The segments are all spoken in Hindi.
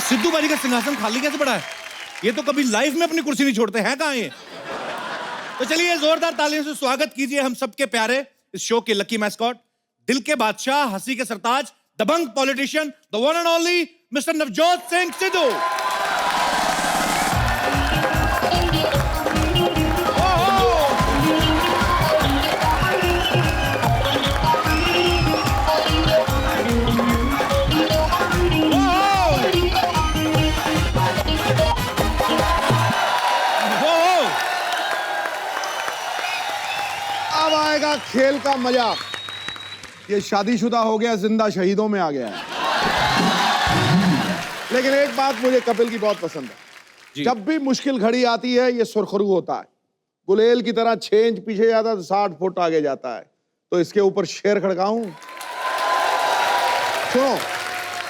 सिद्धू बाजी का सिंहासन खाली कैसे पड़ा है? ये तो कभी लाइफ में अपनी कुर्सी नहीं छोड़ते हैं, कहाँ ये? तो चलिए जोरदार तालियों से स्वागत कीजिए हम सबके प्यारे इस शो के लकी मैस्कॉट, दिल के बादशाह, हंसी के सरताज, दबंग politician, the one and only mister Navjot Singh Sidhu. अब आएगा खेल का मजा। ये शादीशुदा हो गया, जिंदा शहीदों में आ गया है। लेकिन एक बात मुझे कपिल की बहुत पसंद है, जब भी मुश्किल घड़ी आती है ये सुरखरू होता है, गुलेल की तरह 6 इंच पीछे जाता है तो 60 फुट आगे जाता है। तो इसके ऊपर शेर खड़काऊं? सुनो,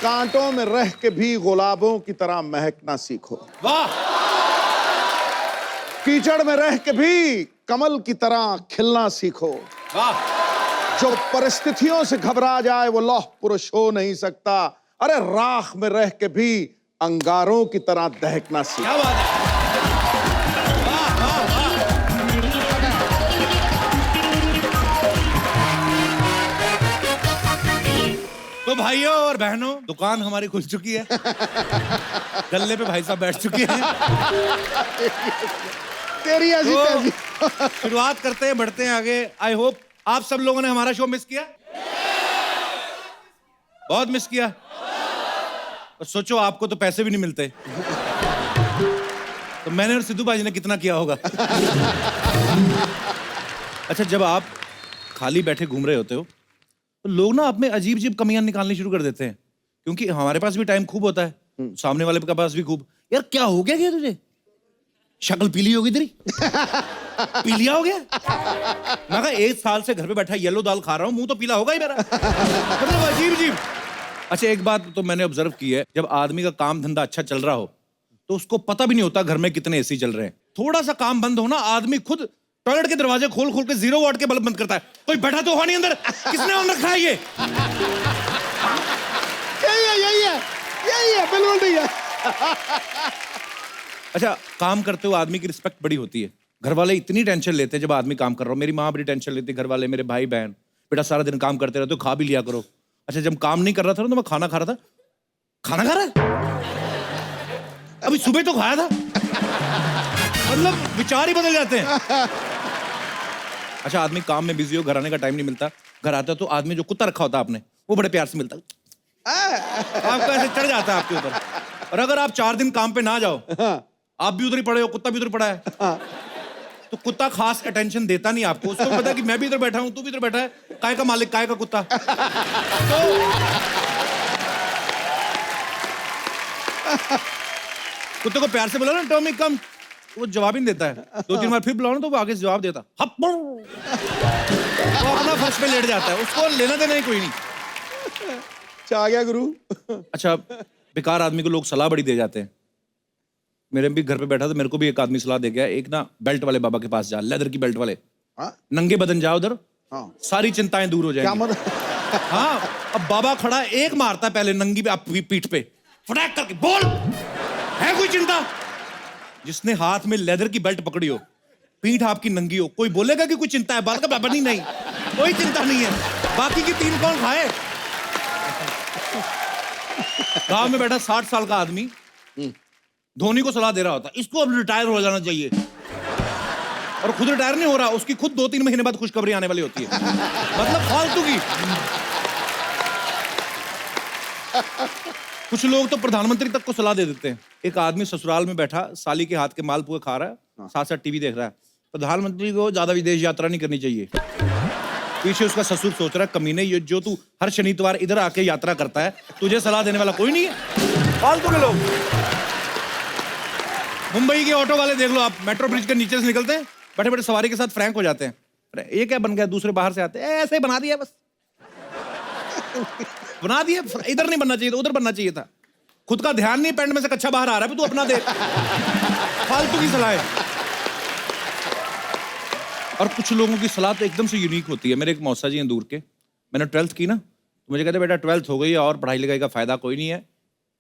कांटों में रह के भी गुलाबों की तरह महकना सीखो। वाह! कीचड़ में रह के भी कमल की तरह खिलना सीखो। वाह! जो परिस्थितियों से घबरा जाए वो लौह पुरुष हो नहीं सकता। अरे राख में रह के भी अंगारों की तरह दहकना सीखो। क्या बात है? वाह वाह वाह! तो भाइयों और बहनों, दुकान हमारी खुल चुकी है। गल्ले पे भाई साहब बैठ चुके हैं। तेरी ऐसी तेजी। शुरुआत करते हैं, बढ़ते हैं आगे। आई होप आप सब लोगों ने हमारा शो मिस किया, बहुत मिस किया। और सोचो आपको तो पैसे भी नहीं मिलते, तो मैंने और सिद्धू भाई ने कितना किया होगा। अच्छा, जब आप खाली बैठे घूम रहे होते हो तो लोग ना आप में अजीब अजीब कमियां निकालनी शुरू कर देते हैं, क्योंकि हमारे पास भी टाइम खूब होता है, सामने वाले के पास भी खूब। यार क्या हो गया, क्या तुझे शक्ल पीली हो गई तेरी? पीलिया हो गया? मैं कहा 1 साल से घर पे बैठा येलो दाल खा रहा हूं, मुंह तो पीला होगा ही मेरा। मतलब अजीब अजीब। अच्छा, एक बात तो मैंने ऑब्जर्व की है, जब आदमी का काम धंधा अच्छा चल रहा हो तो उसको पता भी नहीं होता घर में कितने एसी चल रहे हैं। थोड़ा सा काम बंद हो ना, आदमी खुद टॉयलेट के दरवाजे खोल खोल के 0 वाट के बल्ब बंद करता है। कोई बैठा तो हुआ नहीं अंदर, किसने ऑन रखा है ये? यही है, बिल्कुल नहीं है। अच्छा, काम करते हुए आदमी की रिस्पेक्ट बड़ी होती है। घर वाले इतनी टेंशन लेते हैं जब आदमी काम कर रहा हो। मेरी माँ बड़ी टेंशन लेती है, घर वाले, मेरे भाई बहन, बेटा सारा दिन काम करते रहते हो, खा भी लिया करो। अच्छा, जब काम नहीं कर रहा था ना तो मैं खाना खा रहा था। खाना खा रहा है? अभी सुबह तो खाया था। मतलब विचार ही बदल जाते हैं। अच्छा, आदमी काम में बिजी हो, घर आने का टाइम नहीं मिलता। घर आता तो आदमी जो कुत्ता रखा होता है आपने, वो बड़े प्यार से मिलता, आपको ऐसे चढ़ जाता है आपके ऊपर। और अगर आप 4 दिन काम पे ना जाओ, आप भी उधर ही पड़े हो, कुत्ता भी उधर पड़ा है, तो कुत्ता खास अटेंशन देता नहीं आपको। उसको पता है कि मैं भी इधर बैठा हूं, तू भी इधर बैठा है, काय का मालिक, काय का कुत्ता। तो कुत्ते को प्यार से बोला ना, टॉमी कम, वो जवाब ही नहीं देता है। 2-3 बार फिर बुलाओ ना तो वो आगे से जवाब देता, हप, वो अपना फर्श पे लेट जाता है, उसको लेना देना ही कोई नहीं। आ गया गुरु। अच्छा, बेकार आदमी को लोग सलाह बड़ी दे जाते हैं। मेरे भी घर पे बैठा था, मेरे को भी एक आदमी सलाह दे गया, एक ना बेल्ट वाले बाबा के पास जा, लेदर की बेल्ट वाले, नंगे बदन जाओ उधर, सारी चिंताएं दूर हो जाएंगी। क्या मतलब? हाँ, अब बाबा खड़ा एक मारता पहले नंगी पे, आप पीठ पे फटाक करके, बोल है कोई चिंता? जिसने हाथ में लेदर की बेल्ट पकड़ी हो, पीठ आपकी नंगी हो, कोई बोलेगा कि कोई चिंता है? बात का बाबा नहीं, कोई चिंता नहीं है। बाकी की 3 कौन खाए? गांव में बैठा 60 साल का आदमी धोनी को सलाह दे रहा होता, इसको अब रिटायर हो जाना चाहिए, और खुद रिटायर नहीं हो रहा, उसकी खुद 2-3 महीने बाद खुशखबरी आने वाली होती है। मतलब फालतू की। कुछ लोग तो प्रधानमंत्री तक को सलाह दे देते हैं। एक आदमी ससुराल में बैठा साली के हाथ के मालपुए खा रहा है, साथ साथ टीवी देख रहा है। प्रधानमंत्री को ज्यादा विदेश यात्रा नहीं करनी चाहिए। पीछे उसका ससुर सोच रहा है, कमीने, ये जो तू हर शनिवार इधर आके यात्रा करता है, तुझे सलाह देने वाला कोई नहीं है। फालतू के लोग। मुंबई के ऑटो वाले देख लो आप, मेट्रो ब्रिज के नीचे से निकलते हैं, बैठे बैठे सवारी के साथ फ्रैंक हो जाते हैं। अरे ये क्या बन गया, दूसरे बाहर से आते हैं, ऐसे ही बना दिया बस। बना दिया, इधर नहीं बनना चाहिए था, उधर बनना चाहिए था। खुद का ध्यान नहीं, पैंट में से कच्चा बाहर आ रहा है, तू अपना देख। फालतू की सलाह। और कुछ लोगों की सलाह तो एकदम से यूनिक होती है। मेरे एक मौसा जी हैं दूर के, मैंने 12th की ना, तो मुझे कहते बेटा 12th हो गई है और पढ़ाई लिखाई का फायदा कोई नहीं है,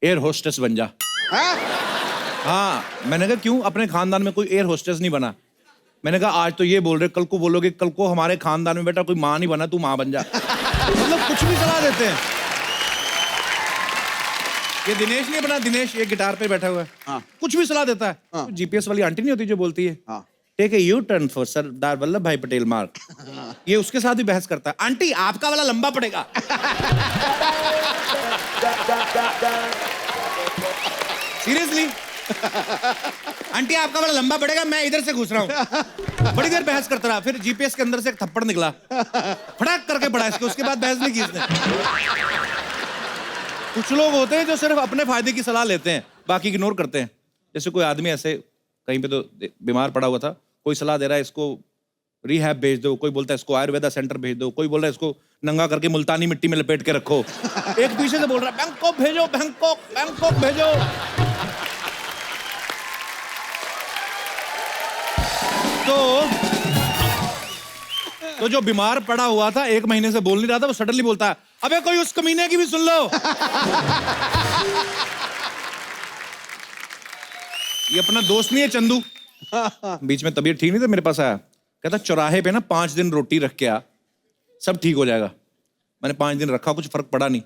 एयर होस्टेस बन जा। हैं? हाँ, मैंने कहा क्यों, अपने खानदान में कोई एयर होस्टेस नहीं बना। मैंने कहा आज तो ये बोल रहे, कल को बोलोगे कल को हमारे खानदान में बेटा कोई माँ नहीं बना, तू माँ बन जा। मतलब कुछ भी सलाह देते हैं। ये दिनेश नहीं बना, दिनेश ये गिटार पे बैठा हुआ है, हाँ। कुछ भी सलाह देता है। हाँ। जीपीएस वाली आंटी नहीं होती जो बोलती है हाँ। Take a U turn for Sardar Vallabh Bhai Patel मार्ग, ये उसके साथ भी बहस करता है। आंटी आपका वाला लंबा पड़ेगा। सीरियसली आंटी आपका वाला लंबा पड़ेगा, मैं इधर से घुस रहा हूँ। बड़ी देर बहस करता रहा, फिर जीपीएस के अंदर से एक थप्पड़ निकला, फटाक करके पड़ा इसको, उसके बाद बहस नहीं की इसने। कुछ लोग होते हैं जो सिर्फ अपने फायदे की सलाह लेते हैं, बाकी इग्नोर करते हैं। जैसे कोई आदमी ऐसे कहीं पे तो बीमार पड़ा हुआ था, कोई सलाह दे रहा है इसको रिहैब भेज दो, कोई बोलता है इसको आयुर्वेदा सेंटर भेज दो, कोई बोल रहा है इसको नंगा करके मुल्तानी मिट्टी में लपेट के रखो, एक पीछे से बोल रहा है बैंकॉक भेजो, बैंकॉक बैंकॉक भेजो। तो जो बीमार पड़ा हुआ था, 1 महीने से बोल नहीं रहा था, वो सडनली बोलता है अबे कोई उस कमीने की भी सुन लो। ये अपना दोस्त नहीं है चंदू, बीच में तबीयत ठीक नहीं था, मेरे पास आया, कहता चौराहे पे ना 5 दिन रोटी रख के आ, सब ठीक हो जाएगा। मैंने 5 दिन रखा, कुछ फर्क पड़ा नहीं।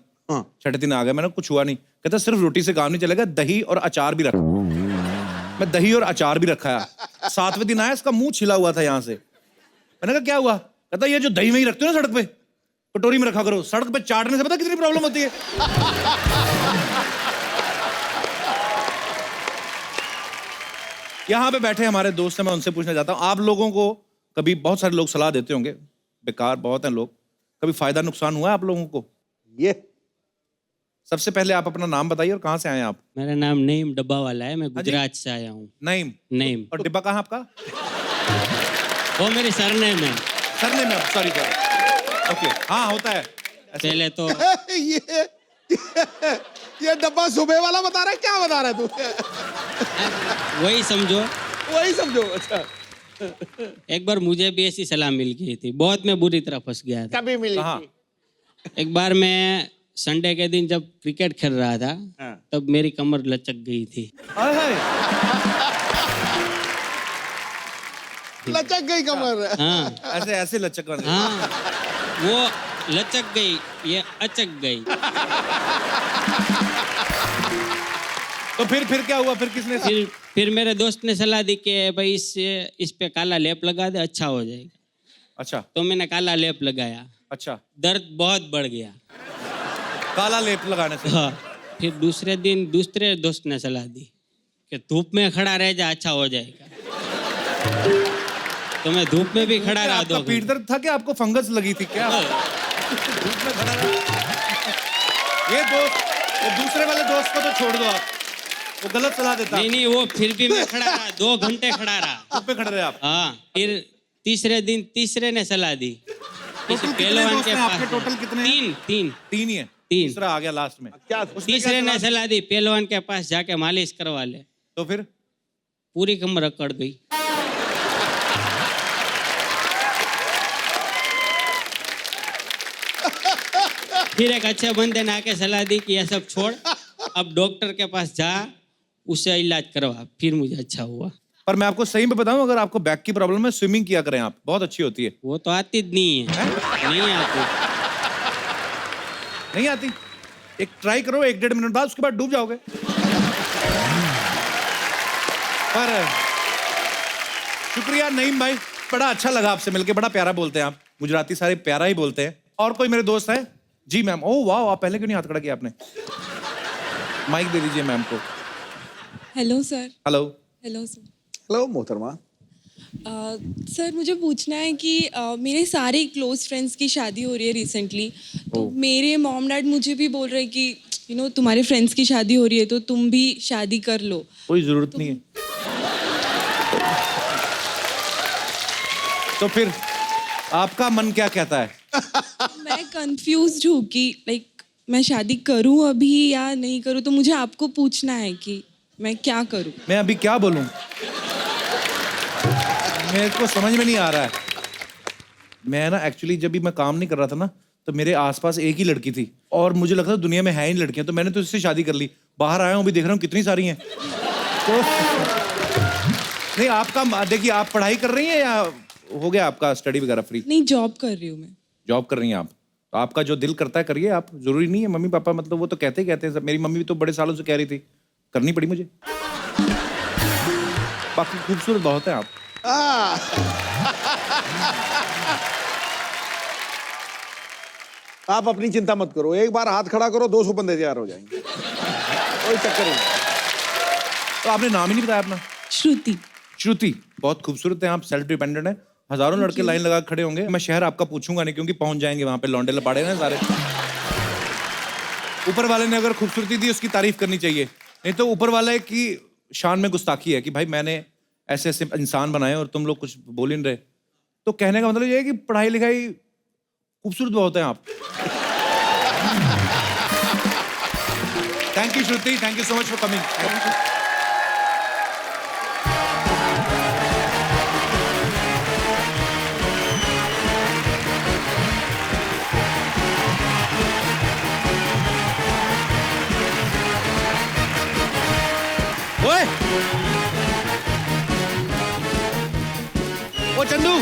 छठे दिन आ गया, मैंने कुछ हुआ नहीं। कहता सिर्फ रोटी से काम नहीं चलेगा, दही और अचार भी रख। मैं दही और अचार भी रखा है। 7वें दिन आया, इसका मुंह छिला हुआ था यहाँ से। मैंने कहा क्या हुआ? कहता ये जो दही वही रखते हो ना सड़क पे, कटोरी में रखा करो, सड़क पे चाटने से पता कितनी प्रॉब्लम होती है। यहाँ पे बैठे हमारे दोस्त हैं, मैं उनसे पूछना चाहता हूँ, आप लोगों को कभी, बहुत सारे लोग सलाह देते होंगे, बेकार बहुत हैं लोग, कभी फायदा नुकसान हुआ है आप लोगों को? ये सबसे पहले आप अपना नाम बताइए और कहाँ से आए हैं आप? मेरा नाम नईम डब्बा वाला है, मैं गुजरात से आया हूँ। नईम। नईम। और डिब्बा कहाँ आपका? वो मेरी सरनेम है। सरनेम है, सॉरी सॉरी। ओके, हाँ होता है ऐसे। पहले तो ये डब्बा सुबह वाला बता रहा है, क्या बता रहा है तू? वही समझो। वही समझो। अच्छा, एक बार मुझे भी ऐसी सलाह मिल गई थी, बहुत मैं बुरी तरह फंस गया था। कभी मिली कहाँ? थी? एक बार मैं संडे के दिन जब क्रिकेट खेल रहा था, तब मेरी कमर लचक गई थी। हाय हाय। लचक गई कमर। हाँ ऐसे ऐसे लचक वाले। हाँ, वो लचक गई, ये अचक गई। तो फिर क्या हुआ? फिर किसने? फिर मेरे दोस्त ने सलाह दी कि भाई इस पे काला लेप लगा दे, अच्छा हो जाएगा। अच्छा तो मैंने काला लेप लगाया, अच्छा। दर्द बहुत बढ़ गया। काला लेप लगाने से? हाँ। फिर दूसरे दिन दूसरे दोस्त ने सलाह दी कि धूप में खड़ा रह जा, अच्छा हो जाएगा। तो मैं धूप में भी खड़ा रहा। आपका पीठ दर्द था कि आपको फंगस लगी थी क्या? धूप में खड़ा रहा। ये दूसरे वाले दोस्त को तो छोड़ दो आप, वो गलत सलाह देता। नहीं, वो फिर भी मैं खड़ा रहा, 2 घंटे खड़ा रहा। धूप में खड़े रहे आप? हाँ। फिर तीसरे दिन तीसरे ने सलाह दी, टोटल कितने दोस्त हैं आपके? टोटल कितने हैं? तीन ही है। 3। तीसरा आ गया लास्ट में। क्या? तीसरे ने सलाह दी पहलवान के पास जाके मालिश करवा ले। तो फिर पूरी कमर अकड़ गई। फिर एक अच्छे बंदे ने आके सलाह दी कि ये सब छोड़, अब डॉक्टर के पास जा, उससे इलाज करवा। फिर मुझे अच्छा हुआ। पर मैं आपको सही में बताऊं, अगर आपको बैक की प्रॉब्लम है, स्विमिंग किया करें आप, बहुत अच्छी होती है। वो तो आती नहीं है। नहीं आती। नहीं आती? एक ट्राई करो, 1-1.5 मिनट बाद, उसके बाद डूब जाओगे। पर शुक्रिया नईम भाई, बड़ा अच्छा लगा आपसे मिलके, बड़ा प्यारा बोलते हैं आप, गुजराती सारे प्यारा ही बोलते हैं। और कोई मेरे दोस्त है? जी मैम। ओह वाह, आप पहले क्यों नहीं हाथ खड़ा किया आपने? माइक दे दीजिए मैम को। Hello sir. Hello. Hello sir. Hello मोहतरमा। सर मुझे पूछना है कि मेरे सारे क्लोज फ्रेंड्स की शादी हो रही है रिसेंटली, तो मेरे मॉम डैड मुझे भी बोल रहे हैं कि तुम्हारे फ्रेंड्स की शादी हो रही है तो तुम भी शादी कर लो। कोई जरूरत नहीं है। तो फिर आपका मन क्या कहता है? मैं कंफ्यूज्ड हूँ कि मैं शादी करूँ अभी या नहीं करूँ, तो मुझे आपको पूछना है कि मैं क्या करूँ। मैं अभी क्या बोलूं, मेरे को समझ में नहीं आ रहा है। मैं ना एक्चुअली जब भी मैं काम नहीं कर रहा था ना, तो मेरे आसपास एक ही लड़की थी और मुझे लगता था दुनिया में है ही लड़कियां, तो मैंने तो इससे शादी कर ली। बाहर आया हूँ, अभी देख रहा हूँ कितनी सारी हैं। तो नहीं, आपका देखिए, आप पढ़ाई कर रही हैं या हो गया आपका स्टडी वगैरह फ्री? नहीं, जॉब कर रही हूँ मैं। जॉब कर रही हैं आप, तो आपका जो दिल करता है करिए आप, जरूरी नहीं है मम्मी पापा, मतलब वो तो कहते ही कहते हैं सब। मेरी मम्मी भी तो बड़े सालों से कह रही थी, करनी पड़ी मुझे। बाकी खूबसूरत बहुत है आप। आप अपनी चिंता मत करो, एक बार हाथ खड़ा करो 200 बंदे तैयार हो जाएंगे, कोई चक्कर नहीं। तो आपने नाम ही नहीं बताया अपना। श्रुति। श्रुति, बहुत खूबसूरत है आप, सेल्फ डिपेंडेंट है। हजारों लड़के लाइन लगा के खड़े होंगे। मैं शहर आपका पूछूंगा नहीं, क्योंकि पहुंच जाएंगे वहां पे, लौंडे लपाड़े ना सारे। ऊपर वाले ने अगर खूबसूरती दी, उसकी तारीफ करनी चाहिए, नहीं तो ऊपर वाले की शान में गुस्ताखी है कि भाई मैंने ऐसे ऐसे इंसान बनाए और तुम लोग कुछ बोल ही नहीं रहे। तो कहने का मतलब ये है कि पढ़ाई लिखाई खूबसूरत बहुत है आप। Thank you Shruti, thank you so much for coming. ओए ओ चंदू,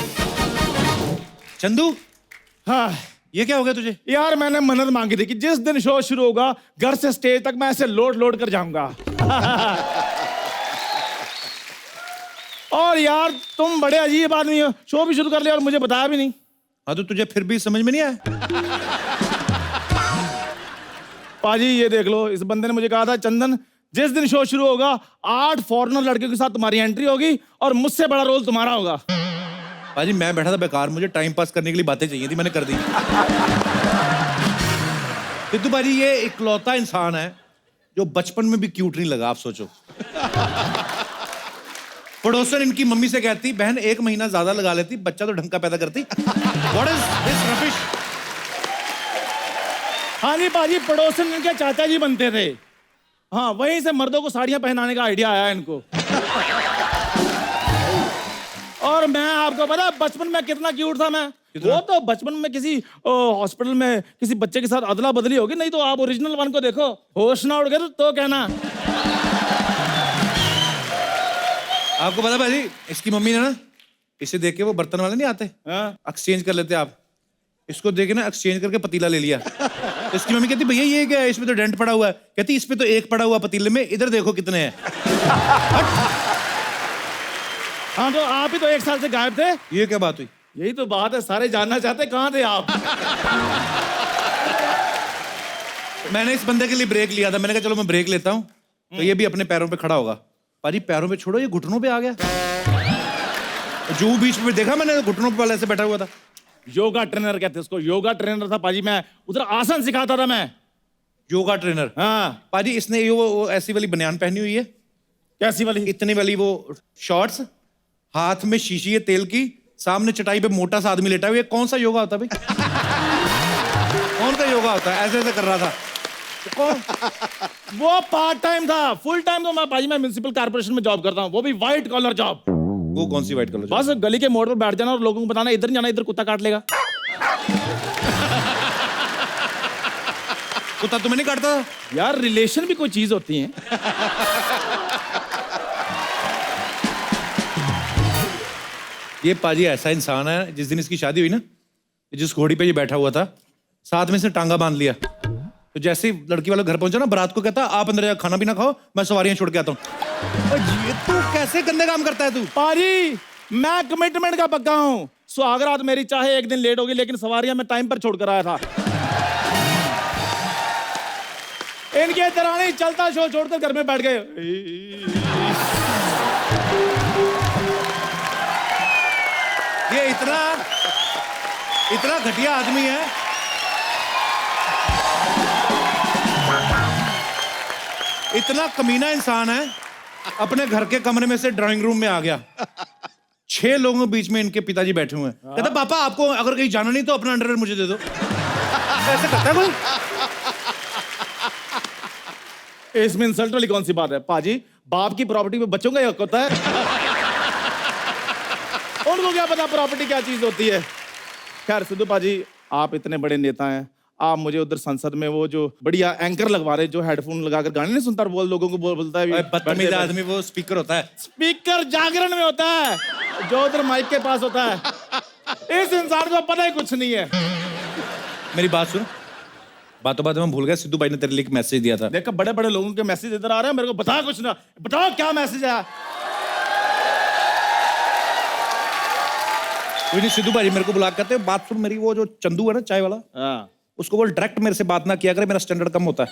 चंदू, हाँ ये क्या हो गया तुझे? यार, मैंने मन्नत मांगी थी कि जिस दिन शो शुरू होगा घर से स्टेज तक मैं ऐसे लोड लोड कर जाऊंगा। और यार तुम बड़े अजीब आदमी हो, शो भी शुरू कर लिया और मुझे बताया भी नहीं। हाँ तो तुझे फिर भी समझ में नहीं आया? पाजी ये देख लो, इस बंदे ने मुझे कहा था चंदन जिस दिन शो शुरू होगा 8 फॉरेनर लड़कियों के साथ तुम्हारी एंट्री होगी और मुझसे बड़ा रोल तुम्हारा होगा। पाजी मैं बैठा था बेकार, मुझे टाइम पास करने के लिए बातें चाहिए थी, मैंने कर दी। सिद्धू पाजी ये इकलौता इंसान है जो बचपन में भी क्यूट नहीं लगा, आप सोचो। पड़ोसन इनकी मम्मी से कहती, बहन 1 महीना ज्यादा लगा लेती, बच्चा तो ढंग का पैदा करती। What is this rubbish? हाँ जी पाजी, पड़ोसन इनके चाचा जी बनते थे। हाँ, वहीं से मर्दों को साड़ियां पहनाने का आइडिया आया इनको। और मैं आपको पता बचपन में कितना क्यूट था मैं। वो तो बचपन में किसी हॉस्पिटल में किसी बच्चे के साथ अदला बदली होगी, नहीं तो आप ओरिजिनल वन को देखो, होश ना उड़ गए तो कहना। आपको पता भाजी, इसकी मम्मी ने ना इसे देख के, वो बर्तन वाले नहीं आते, एक्सचेंज कर लेते आप, इसको देखे ना एक्सचेंज करके पतीला ले लिया। तो इसकी मम्मी कहती भैया ये क्या है, इसमें तो डेंट पड़ा हुआ है। कहती इस पे तो 1 पड़ा हुआ पतीले में, इधर देखो कितने हैं। हाँ, तो आप ही तो 1 साल से गायब थे। ये क्या बात हुई? यही तो बात है, सारे जानना चाहते कहाँ थे आप। मैंने इस बंदे के लिए ब्रेक लिया था, मैंने कहा चलो मैं ब्रेक लेता हूँ तो ये भी अपने पैरों पे खड़ा होगा। पाजी पैरों पे छोड़ो, ये घुटनों पे आ गया। जो बीच में देखा मैंने, घुटनों पे वाले ऐसे बैठा हुआ था। योगा ट्रेनर कहते हैं उसको, योगा ट्रेनर था पाजी। मैं उधर आसन सिखाता था मैं। योगा ट्रेनर? हाँ पाजी इसने ये वो ऐसी वाली बनियान पहनी हुई है। कैसी वाली? इतनी वाली वो शॉर्ट्स, हाथ में शीशी है तेल की, सामने चटाई पे मोटा सा आदमी लेटा हुआ। ये कौन सा योगा होता है भाई? कौन सा योगा होता है? ऐसे ऐसे कर रहा था। वो पार्ट टाइम था, फुल टाइम तो मैं पाजी मैं म्युनिसिपल कॉर्पोरेशन में जॉब करता हूँ, वो भी व्हाइट कॉलर जॉब। वो कौन सी व्हाइट कलर? बस गली के मोड़ पर बैठ जाना और लोगों को बताना इधर नहीं जाना, इधर कुत्ता काट लेगा। कुत्ता तुम्हें नहीं काटता? यार रिलेशन भी कोई चीज होती है। ये पाजी ऐसा इंसान है, जिस दिन इसकी शादी हुई ना, जिस घोड़ी पे ये बैठा हुआ था, साथ में से टांगा बांध लिया। तो जैसे ही लड़की वाला घर पहुंचा ना, बारात को कहता आप अंदर जा, खाना पीना खाओ, मैं सवारियां छोड़ के आता हूँ। ये तू कैसे गंदे काम करता है तू? पाजी मैं कमिटमेंट का पक्का हूँ। सुहागरात मेरी चाहे 1 दिन लेट होगी, लेकिन सवारियां मैं टाइम पर छोड़कर आया था। इनके तरह नहीं चलता, शो छोड़कर घर में बैठ गए। ये इतना घटिया आदमी है। इतना कमीना इंसान है, अपने घर के कमरे में से ड्राइंग रूम में आ गया। 6 लोगों के बीच में इनके पिताजी बैठे हुए हैं। कहता पापा आपको अगर कहीं जाना नहीं तो अपना अंडरवेयर मुझे दे दो। ऐसे करता है कोई? इसमें इंसल्ट वाली कौन सी बात है पाजी? बाप की प्रॉपर्टी पे बच्चों का हक होता है। उनको क्या पता प्रॉपर्टी क्या चीज होती है। खैर सिद्धू पाजी, आप इतने बड़े नेता हैं, आप मुझे उधर संसद में वो जो बढ़िया एंकर लगवा रहे, जो हेडफोन लगाकर गाने नहीं सुनता, बोल लोगों को बोलता है अरे बदतमीज आदमी, वो स्पीकर होता है। स्पीकर जागरण में होता है, जो उधर माइक के पास होता है। इस इंसान को पता ही कुछ नहीं है। मेरी बात सुन, बातों बातों में भूल गया, सिद्धू भाई ने तेरे लिए एक मैसेज दिया था। देखो बड़े बड़े लोगों के मैसेज इधर आ रहे हैं, मेरे को बता कुछ ना, बताओ क्या मैसेज है। कोई नहीं, सिद्धू भाई मेरे को बुला करते, बात सुन मेरी। वो जो चंदू है ना चाय वाला, हाँ, उसको बोल डायरेक्ट मेरे से बात ना किया करे, मेरा स्टैंडर्ड कम होता है।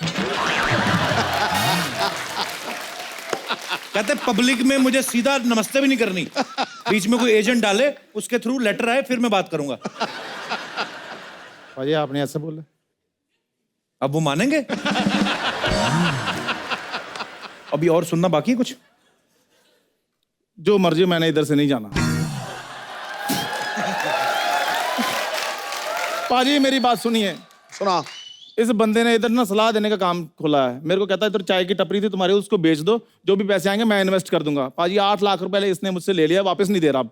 कहते पब्लिक में मुझे सीधा नमस्ते भी नहीं करनी, बीच में कोई एजेंट डाले, उसके थ्रू लेटर आए, फिर मैं बात करूंगा। अजय आपने ऐसे बोला, अब वो मानेंगे? अभी और सुनना बाकी है कुछ? जो मर्जी, मैंने इधर से नहीं जाना। पाजी मेरी बात सुनिए। सुना। इस बंदे ने इधर ना सलाह देने का काम खोला है। मेरे को कहता है इधर चाय की टपरी थी तुम्हारी, उसको बेच दो, जो भी पैसे आएंगे मैं इन्वेस्ट कर दूंगा। पाजी 8 लाख रुपए इसने मुझसे ले लिया, वापस नहीं दे रहा।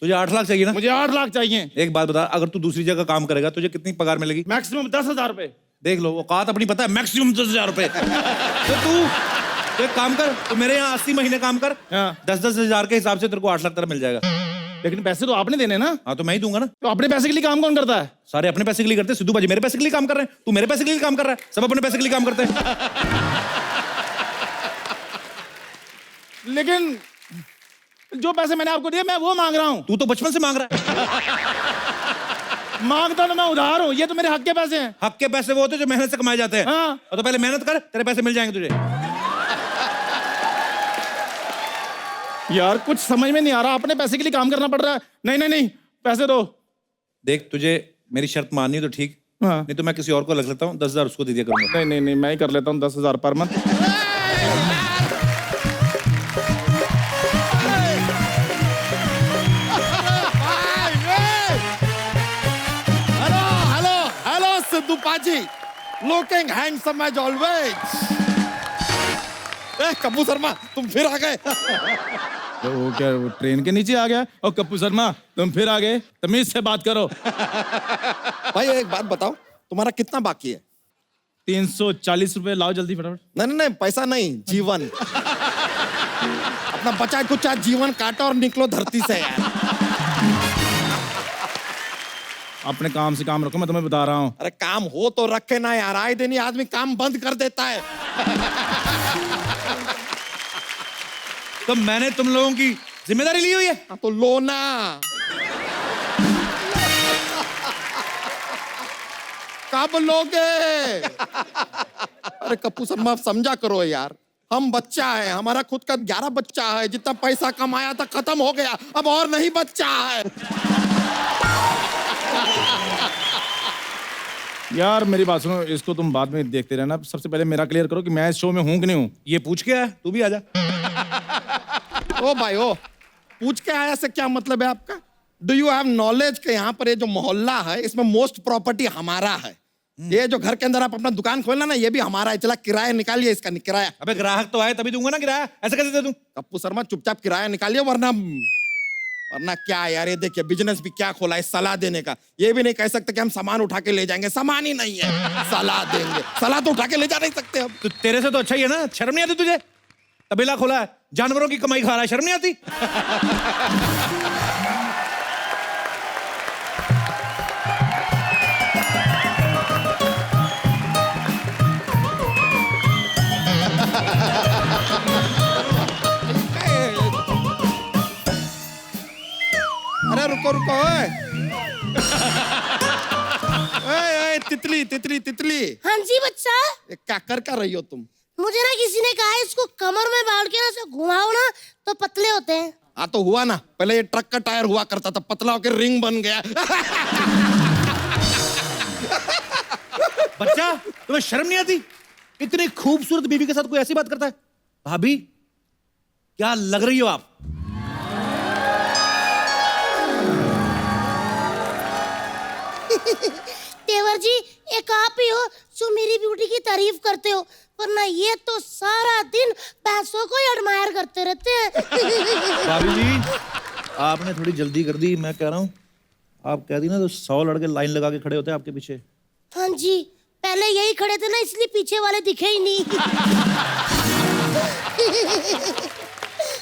तुझे 8 लाख चाहिए ना? मुझे 8 लाख चाहिए। एक बात बता, अगर तू दूसरी जगह काम करेगा तुझे कितनी पगार मिलेगी? मैक्सिमम 10,000 रुपए। देख लो, औकात अपनी पता है, मैक्सिमम 10,000 रुपए। तो तू एक काम कर, तू मेरे यहाँ 80 महीने काम कर, हाँ। 10-10 हजार के हिसाब से तेरे को 8 लाख तेरा मिल जाएगा। लेकिन पैसे तो आपने देने ना। हाँ तो मैं ही दूंगा ना। तो अपने पैसे के लिए काम कौन करता है? सारे अपने पैसे के लिए करते हैं। सिद्धू भाजी मेरे पैसे के लिए काम कर रहे हैं, तू मेरे पैसे के लिए काम कर रहा है, सब अपने पैसे के लिए काम करते हैं। लेकिन जो पैसे मैंने आपको दिए मैं वो मांग रहा हूँ। तू तो बचपन से मांग रहा है। मांगता तो मैं उधार हूँ, ये तो मेरे हक के पैसे हैं। हक के पैसे वो होते हैं जो मेहनत से कमाए जाते हैं। हाँ। और तो पहले मेहनत कर, तेरे पैसे मिल जाएंगे तुझे। यार कुछ समझ में नहीं आ रहा, अपने पैसे के लिए काम करना पड़ रहा है। नहीं नहीं नहीं, पैसे दो। देख, तुझे मेरी शर्त माननी तो ठीक, हाँ। नहीं तो मैं किसी और को लग लेता हूँ, 10,000 उसको दे दिया करूंगा। नहीं नहीं नहीं, मैं ही कर लेता हूँ 10,000 per month. Hello hello hello Sidhu पाजी, looking handsome as always. Kapoor Sharma तुम फिर आ गए। तो वो क्या, वो ट्रेन के नीचे आ गया? और कपूर शर्मा तुम फिर आ गए, तमीज से बात करो। भाई एक बात बताओ, तुम्हारा कितना बाकी है? 340 रुपए लाओ जल्दी फटाफट। नहीं नहीं नहीं, पैसा नहीं, जीवन। अपना बचा कुचा जीवन काटो और निकलो धरती से यार। अपने काम से काम रखो, मैं तुम्हें बता रहा हूँ। अरे काम हो तो रखे ना यार, आए दिन ही आदमी काम बंद कर देता है। तो मैंने तुम लोगों की जिम्मेदारी ली हुई है। हाँ, तो लो ना। कब लोगे? अरे कपूर शर्मा आप समझा करो यार, हम बच्चा है, हमारा खुद का 11 बच्चा है, जितना पैसा कमाया था खत्म हो गया, अब और नहीं बच्चा है। यार मेरी बात सुनो, इसको तुम बाद में देखते रहना, सबसे पहले मेरा क्लियर करो कि मैं इस शो में हूँ कि नहीं हूँ। ये पूछ के आया, तू भी आजा। ओ भाई ओ, पूछ के आया से क्या मतलब है आपका? डू यू हैव नॉलेज के यहाँ पर ये जो मोहल्ला है इसमें मोस्ट प्रॉपर्टी हमारा है। ये जो घर के अंदर आप अपना दुकान खोलना ना, ये भी हमारा है। चला किराया निकालिए इसका, किराया। अबे ग्राहक तो आए तभी दूंगा ना किराया, ऐसे कैसे दे दूं? कप्पू शर्मा चुपचाप किराया निकालिए, वरना क्या यार, ये देखिए बिजनेस भी क्या खोला है सलाह देने का। ये भी नहीं कह सकते कि हम सामान उठा के ले जाएंगे, सामान ही नहीं है, सलाह देंगे। सलाह तो उठा के ले जा नहीं सकते हम। तो तेरे से तो अच्छा ही है ना, शर्म नहीं आती तुझे? तबेला खोला है, जानवरों की कमाई खा रहा है, शर्म नहीं आती? अरे रुको रुको, ओए ओए, तितली तितली तितली, हाँ जी बच्चा। क्या कर रही हो तुम? मुझे ना किसी ने कहा है इसको कमर में बांध के ना इसे घुमाओ ना तो पतले होते हैं। हाँ तो हुआ ना, पहले ये ट्रक का टायर हुआ करता था, पतला होकर रिंग बन गया। बच्चा, तुम्हें शर्म नहीं आती? इतनी खूबसूरत बीवी के साथ कोई ऐसी बात करता है? भाभी क्या लग रही हो आप? तेवर जी, एक आप ही हो जो मेरी ब्यूटी की तारीफ करते हो, वरना ये तो सारा दिन पैसों को ही एडमायर करते रहते हैं। भाभी जी, आपने थोड़ी जल्दी कर दी। मैं कह रहा हूँ, आप कह दी ना तो 100 लड़के लाइन लगा के खड़े होते हैं आपके पीछे। हाँ जी, पहले यही खड़े थे ना, इसलिए पीछे वाले दिखे ही नहीं।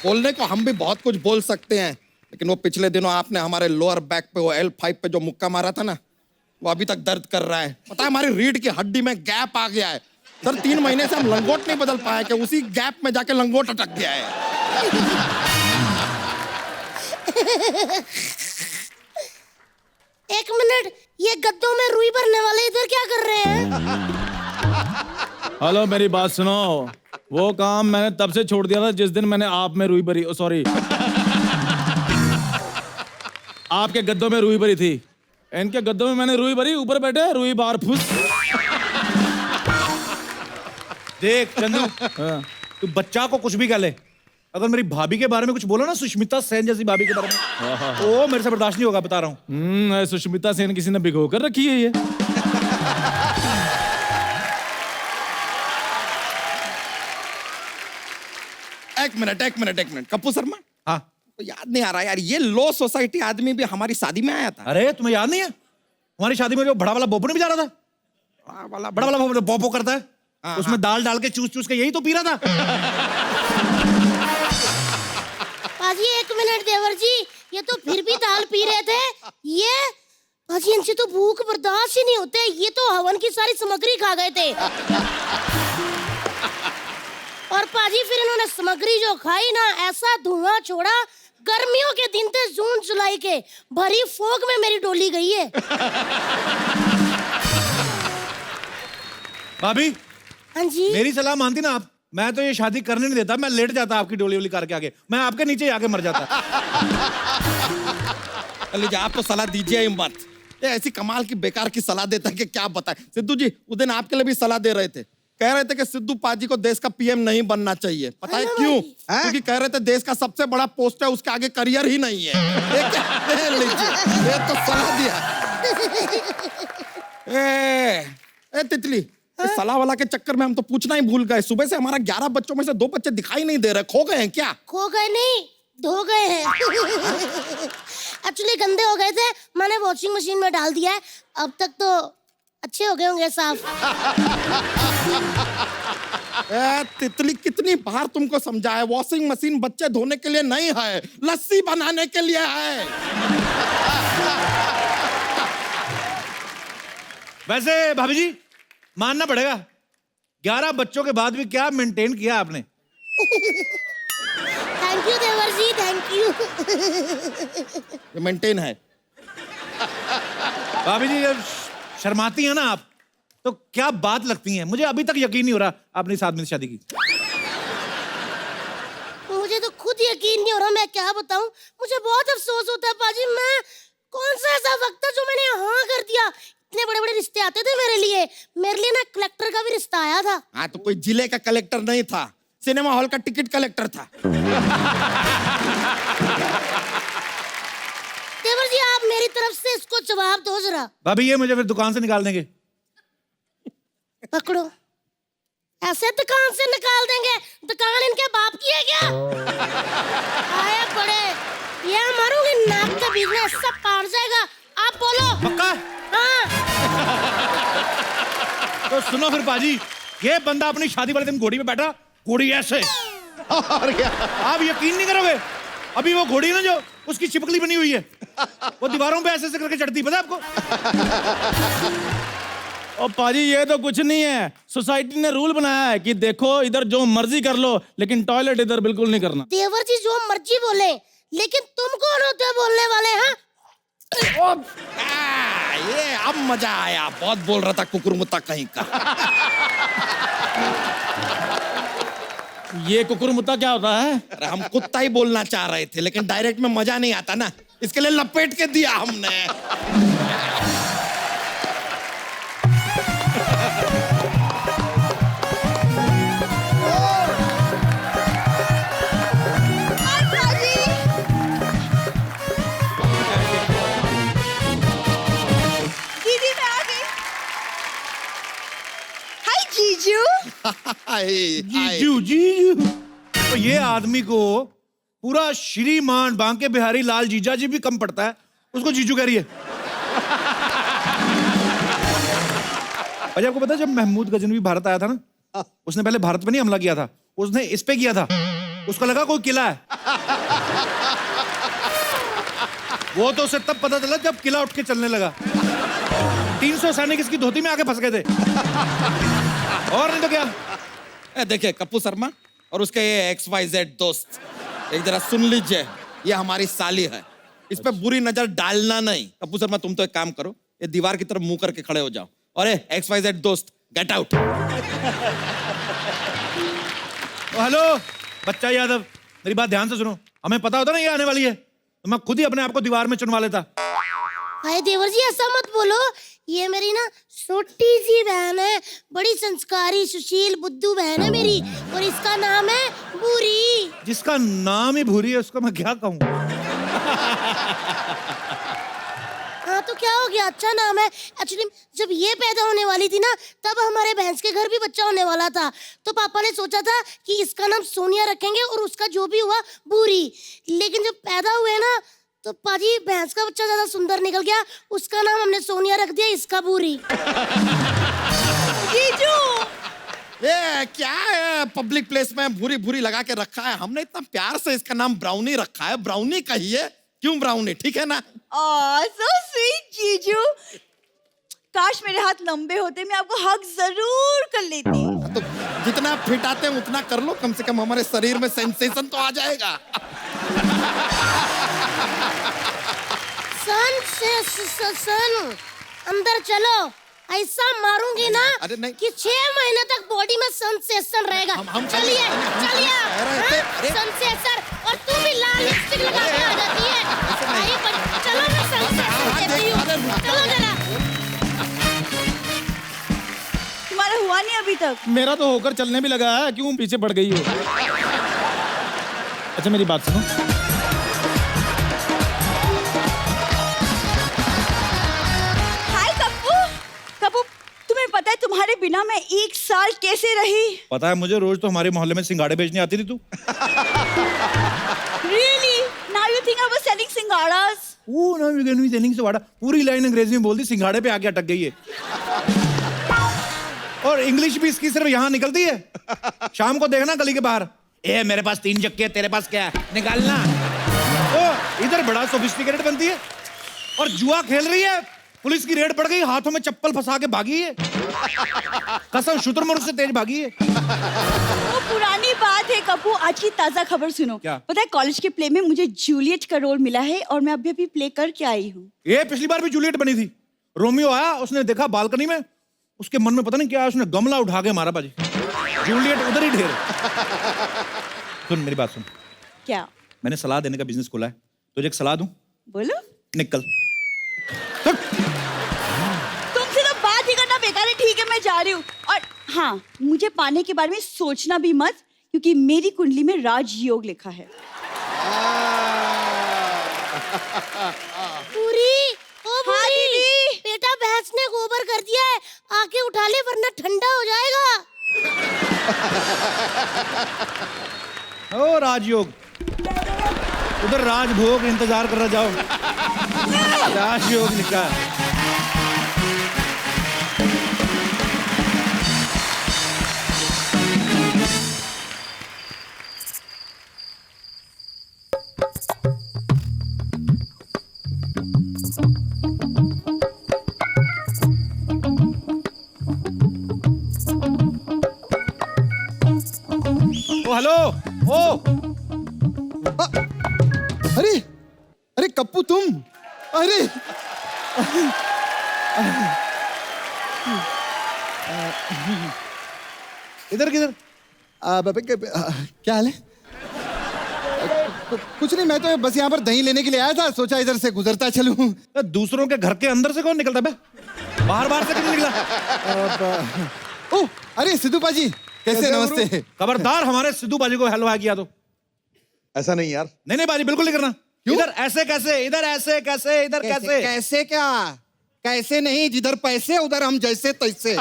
बोलने को हम भी बहुत कुछ बोल सकते हैं, लेकिन वो पिछले दिनों आपने हमारे लोअर बैक पे वो L5 पे जो मुक्का मारा था ना, वो अभी तक दर्द कर रहा है। पता है हमारी रीढ़ की हड्डी में गैप आ गया है सर। 3 महीने से हम लंगोट नहीं बदल पाए कि उसी गैप में जाके लंगोट अटक गया है। एक मिनट, ये गद्दों में रुई भरने वाले इधर क्या कर रहे हैं? हेलो, मेरी बात सुनो। वो काम मैंने तब से छोड़ दिया था जिस दिन मैंने आप में रुई भरी, सॉरी, आपके गद्दों में रुई भरी थी। इनके गद्दों में मैंने रुई भरी, ऊपर बैठे रुई बार फुस। देख चंदू, हाँ। तू बच्चा को कुछ भी कह ले, अगर मेरी भाभी के बारे में कुछ बोलो ना, सुष्मिता सेन जैसी भाभी के बारे में, वो मेरे से बर्दाश्त नहीं होगा, बता रहा हूँ। सुष्मिता सेन किसी ने भिगो कर रखी है ये। एक मिनट कपूर शर्मा, हाँ, तो याद नहीं आ रहा यार, ये लो सोसाइटी आदमी भी हमारी शादी में आया था। अरे तुम्हें याद नहीं है हमारी शादी में जो बड़ा वाला बोपो नहीं जा रहा था? बड़ा वाला बोपो बोपो करता है, उसमें दाल डाल के चूस चूस के यही तो पी रहा था। पाजी एक मिनट देवर जी, ये तो फिर भी दाल पी रहे थे। ये पाजी, इनसे तो भूख बर्दाश्त ही नहीं होते, ये तो हवन की सारी सामग्री खा गए थे। और पाजी फिर इन्होंने सामग्री जो खाई ना, ऐसा धुआं छोड़ा, गर्मियों के दिन थे, जून जुलाई के, भरी फोग में मेरी डोली गई है। भाभी, हाँ जी, मेरी सलाह मानती ना आप, मैं तो ये शादी करने नहीं देता, मैं लेट जाता आपकी डोली वोली करके आगे, मैं आपके नीचे आके मर जाता। लीजिए, आप तो सलाह दीजिए ही मत। ये ऐसी कमाल की बेकार की सलाह देता है कि क्या बताएं। सिद्धू जी उस दिन आपके लिए भी सलाह दे रहे थे, कह रहे थे कि सिद्धू पाजी को देश का PM नहीं बनना चाहिए। पता है क्यों? क्योंकि कह रहे थे देश का सबसे बड़ा पोस्ट है, उसके आगे करियर ही नहीं है। लीजिए, ये तो सलाह दिया। ए तितली, इस सलाह वाला के चक्कर में हम तो पूछना ही भूल गए। सुबह से हमारा 11 बच्चों में से 2 बच्चे दिखाई नहीं दे रहे, खो गए हैं क्या? खो गए नहीं, धो गए हैं। एक्चुअली गंदे हो गए थे, मैंने वॉशिंग मशीन में डाल दिया है, अब तक तो अच्छे हो गए होंगे साफ। तितली, कितनी बार तुमको समझाया, वॉशिंग मशीन बच्चे धोने के लिए नहीं है, लस्सी बनाने के लिए है। वैसे भाभी जी मानना पड़ेगा, 11 बच्चों के बाद भी क्या मेंटेन किया आपने। थैंक यू देवर जी, थैंक यू। मेंटेन है। भाभी जी जब शर्माती हैं ना आप, तो क्या बात लगती हैं, मुझे अभी तक यकीन नहीं हो रहा आपने इस आदमी से शादी की। मुझे तो खुद यकीन नहीं हो रहा, मैं क्या बताऊं, मुझे बहुत अफसोस होता है पाजी। मैं कौन सा ऐसा वक्त था जो मैंने हाँ कर दिया। इतने बड़े बड़े रिश्ते आते थे मेरे लिए ना कलेक्टर का भी रिश्ता आया था। हाँ, तो कोई जिले का कलेक्टर नहीं था, सिनेमा हॉल का टिकट कलेक्टर था। देवर जी आप मेरी तरफ से इसको जवाब दो जरा। भाभी ये मुझे फिर दुकान से निकाल देंगे। पकड़ो, ऐसे दुकान से निकाल देंगे? दुकान इनके बाप की है क्या? आए बड़े, ये मारूंगी नाक के बीच में, सब पार जाएगा। आप बोलो। पक्का? हाँ। तो सुनो फिर पाजी, ये बंदा अपनी शादी वाले दिन घोड़ी पे बैठा, घोड़ी ऐसे, और क्या? आप यकीन नहीं करोगे, अभी वो घोड़ी ना जो उसकी चिपकली बनी हुई है, वो दीवारों पे ऐसे करके चढ़ती, पता है आपको? और पाजी ये तो कुछ नहीं है, सोसाइटी ने रूल बनाया है कि देखो इधर जो मर्जी कर लो, लेकिन टॉयलेट इधर बिल्कुल नहीं करना। देवर जी जो मर्जी बोले, लेकिन तुम कौन होते हो बोलने वाले? हैं ये अब मजा आया, बहुत बोल रहा था कुकुरमुत्ता कहीं का। ये कुकुरमुत्ता क्या होता है? अरे हम कुत्ता ही बोलना चाह रहे थे, लेकिन डायरेक्ट में मजा नहीं आता ना, इसके लिए लपेट के दिया हमने। दीदी मैं आ गई। हाय जीजू। जीजू जीजू, तो ये आदमी को पूरा श्रीमान बांके बिहारी लाल जीजा जी भी कम पड़ता है, उसको जीजू कह रही है। भाई आपको पता है जब महमूद गजनवी भारत आया था ना, उसने पहले भारत पे नहीं हमला किया था, उसने इस पे किया था। उसको लगा कोई किला है। वो तो उसे तब पता चला जब किला उठ के चलने लगा। 300 सैनिक इसकी धोती में आके फंस गए थे। और नहीं तो क्या। देखिए कप्पू शर्मा और उसके ये XYZ दोस्त, एक जरा सुन लीजिए, ये हमारी साली है, इस पे बुरी नजर डालना नहीं। कप्पू शर्मा तुम तो एक काम करो, ये दीवार की तरफ मुंह करके खड़े हो जाओ, और ये XYZ दोस्त गेट आउट। हेलो बच्चा यादव, मेरी बात ध्यान से सुनो। हमें पता होता ना ये आने वाली है, तो मैं खुद ही अपने आप को दीवार में चुनवा लेता। भाई देवर जी ऐसा मत बोलो, ये मेरी ना छोटी सी बहन है, बड़ी संस्कारी सुशील बुद्धू बहन है मेरी, और इसका नाम है भूरी। जिसका नाम ही भूरी है उसको मैं क्या कहूँ। हाँ तो क्या हो गया, अच्छा नाम है। एक्चुअली जब ये पैदा होने वाली थी ना, तब हमारे भैंस के घर भी बच्चा होने वाला था, तो पापा ने सोचा था कि इसका नाम सोनिया रखेंगे और उसका जो भी हुआ भूरी। लेकिन जब पैदा हुए ना, तो पाजी भैंस का बच्चा ज्यादा सुंदर निकल गया, उसका नाम हमने सोनिया रख दिया, इसका भूरी। जीजू ये क्या है, पब्लिक प्लेस में भूरी भूरी लगा के रखा है, हमने इतना प्यार से इसका नाम ब्राउनी रखा है। ब्राउनी कहिए, क्यों ब्राउनी, ठीक है ना। सो स्वीट जीजू, काश मेरे हाथ लंबे होते, मैं आपको हक जरूर कर लेती। तो जितना फिट आते हैं उतना कर लो, कम से कम हमारे शरीर में सेंसेशन तो आ जाएगा। सन अंदर चलो, ऐसा मारूंगी ना अरे नहीं। कि 6 महीने तक बॉडी में सेंसेशन रहेगा। चलिए सेंसेशन, और तू भी लाल लिपस्टिक लगा के आ जाती है। चलो मैं सेंसेशन देती हूँ, चलो जरा। तुम्हारा हुआ नहीं अभी तक? मेरा तो होकर चलने भी लगा है, क्यों पीछे पड़ गई हो। अच्छा मेरी बात सुनो, हाय कप्पू। कप्पू तुम्हें पता है तुम्हारे बिना मैं 1 साल कैसे रही? पता है मुझे, रोज तो हमारे मोहल्ले में सिंगाड़े बेचने आती थी तू। Really? Now you think I was selling सिंगाड़ास? ओ ना विगनवी सेलिंग से वाड़ा, पूरी लाइन अंग्रेजी में बोल दी, सिंगाड़े पे आके अटक गई है। और इंग्लिश भी इसकी सिर्फ यहाँ निकलती है। शाम को देखना गली के बाहर, ए मेरे पास 3 चक्के, तेरे पास क्या है, निकालना। ओ इधर बड़ा सोफिस्टिकेटेड बनती है, और जुआ खेल रही है, पुलिस की रेड पड़ गई, हाथों में चप्पल फंसा के भागी है। कसम शुतुरमुर्ग से तेज भागी है। वो पुरानी बात है कप्पू, आज की ताजा खबर सुनो। क्या? पता है कॉलेज के प्ले में मुझे जूलियट का रोल मिला है, और मैं अभी अभी प्ले करके आई हूँ। ये पिछली बार भी जूलियट बनी थी। रोमियो आया, उसने देखा बालकनी में, उसके मन में पता नहीं क्या है, उसने गमला उठा के मारा बाजी। जूलियट उधर ही ढेर। सुन मेरी बात सुन, क्या? मैंने सलाह देने का बिजनेस खोला है, तुझे एक सलाह दूं? बोलो। निकल। तुमसे तो बात ही करना बेकार है, ठीक है मैं जा रही हूँ। और हाँ, मुझे पाने के बारे में सोचना भी मत, क्योंकि मेरी कुंडली में राजयोग लिखा है। पूरी, ओ हाँ पूरी, दीदी। बेटा भैंस ने गोबर कर दिया है, आके उठा ले वरना ठंडा हो जाएगा। ओ राजयोग, उधर राजभोग इंतजार कर रहा, जाओ। राजयोग लिखा है। ओ हेलो, ओ अरे अरे कप्पू तुम, अरे इधर किधर? क्या हाल है? कुछ नहीं, मैं तो बस यहाँ पर दही लेने के लिए आया था, सोचा इधर से गुजरता चलूं। दूसरों के घर के अंदर से कौन निकलता बे? बाहर बाहर से क्यों निकला? ओह अरे सिद्धू पाजी, कैसे? नमस्ते। खबरदार हमारे सिद्धू बाजी को हेलो किया तो। ऐसा नहीं यार। नहीं नहीं बाजी, बिल्कुल नहीं करना। इधर ऐसे कैसे, इधर ऐसे कैसे, इधर कैसे? कैसे क्या? कैसे नहीं, जिधर पैसे उधर हम जैसे तैसे।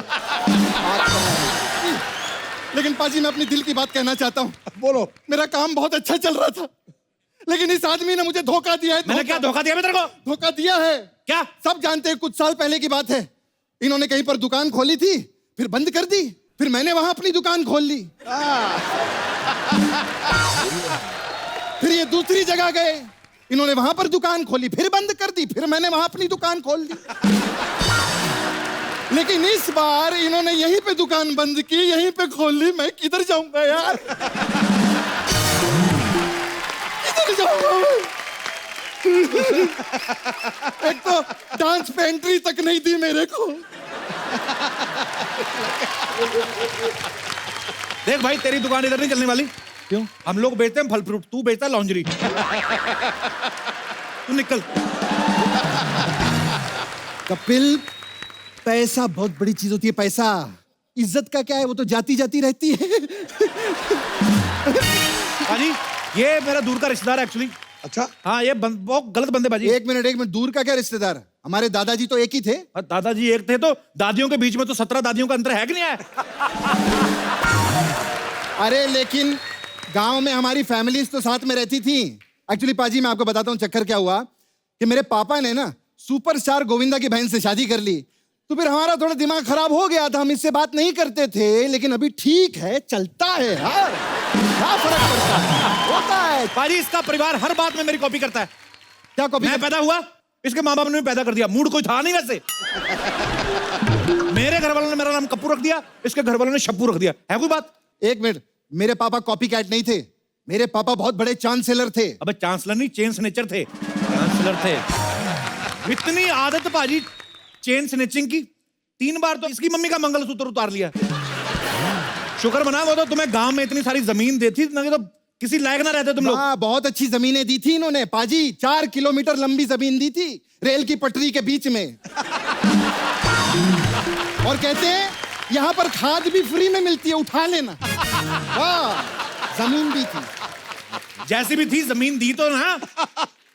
लेकिन पाजी मैं अपनी दिल की बात कहना चाहता हूँ। बोलो। मेरा काम बहुत अच्छा चल रहा था, लेकिन इस आदमी ने मुझे धोखा दिया है। मैंने क्या धोखा दिया तेरे को? धोखा दिया है। क्या? सब जानते हैं, कुछ साल पहले की बात है। इन्होंने कहीं पर दुकान खोली थी, फिर बंद कर दी, फिर मैंने वहां अपनी दुकान खोल ली। फिर ये दूसरी जगह गए, इन्होंने वहां पर दुकान खोली, फिर बंद कर दी, फिर मैंने वहां अपनी दुकान खोल दी। लेकिन इस बार इन्होंने यहीं पे दुकान बंद की, यहीं पे खोल ली। मैं किधर जाऊंगा यार, किधर जाऊंगा मैं? एक तो डांस पे एंट्री तक नहीं दी मेरे को। देख भाई, तेरी दुकान इधर नहीं चलने वाली। क्यों? हम लोग बेचते हैं फल फ्रूट, तू बेचता है लॉन्जरी। तू निकल। कपिल, पैसा बहुत बड़ी चीज होती है। पैसा, इज्जत का क्या है, वो तो जाती जाती रहती है। पाजी, ये मेरा दूर का रिश्तेदार है एक्चुअली। अच्छा, हाँ, ये बहुत गलत बंदे बाजी। एक मिनट, दूर का क्या रिश्तेदार? हमारे दादाजी तो एक ही थे। दादाजी एक थे तो दादियों के बीच में तो 17 दादियों का अंतर है कि नहीं है? अरे लेकिन गांव में हमारी फैमिलीज तो साथ में रहती थी। एक्चुअली पाजी, मैं आपको बताता हूँ चक्कर क्या हुआ कि मेरे पापा ने ना सुपरस्टार गोविंदा की बहन से शादी कर ली, तो फिर हमारा थोड़ा दिमाग खराब हो गया था। हम इससे बात नहीं करते थे, लेकिन अभी ठीक है, चलता है यार। क्या फर्क पड़ता है, होता है। पाजी, इसका परिवार हर बात में मेरी कॉपी करता है। क्या कॉपी? मैं पैदा हुआ, इसके माँ बाप ने भी पैदा कर दिया। मूड कोई था नहीं वैसे। मेरे घर वालों ने मेरा नाम कप्पू रख दिया, इसके घर वालों ने शप्पू रख दिया। है कोई बात? एक मिनट, मेरे पापा कॉपी कैट नहीं थे। मेरे पापा बहुत बड़े चांसलर थे। अबे चांसलर नहीं, चेन स्नेचर थे। चांसलर थे। इतनी आदत पाजी चेन स्नेचिंग की, 3 बार तो इसकी मम्मी का मंगलसूत्र उतार लिया। शुक्र मना, वो तो तुम्हें गांव में इतनी सारी जमीन देती, नहीं तो किसी लायक ना रहते तुम लोग। हाँ, बहुत अच्छी जमीनें दी थी इन्होंने पाजी। 4 किलोमीटर लंबी जमीन दी थी, रेल की पटरी के बीच में। और कहते हैं यहाँ पर खाद भी फ्री में मिलती है, उठा लेना। वाह, जमीन भी थी। जैसी भी थी जमीन दी तो ना,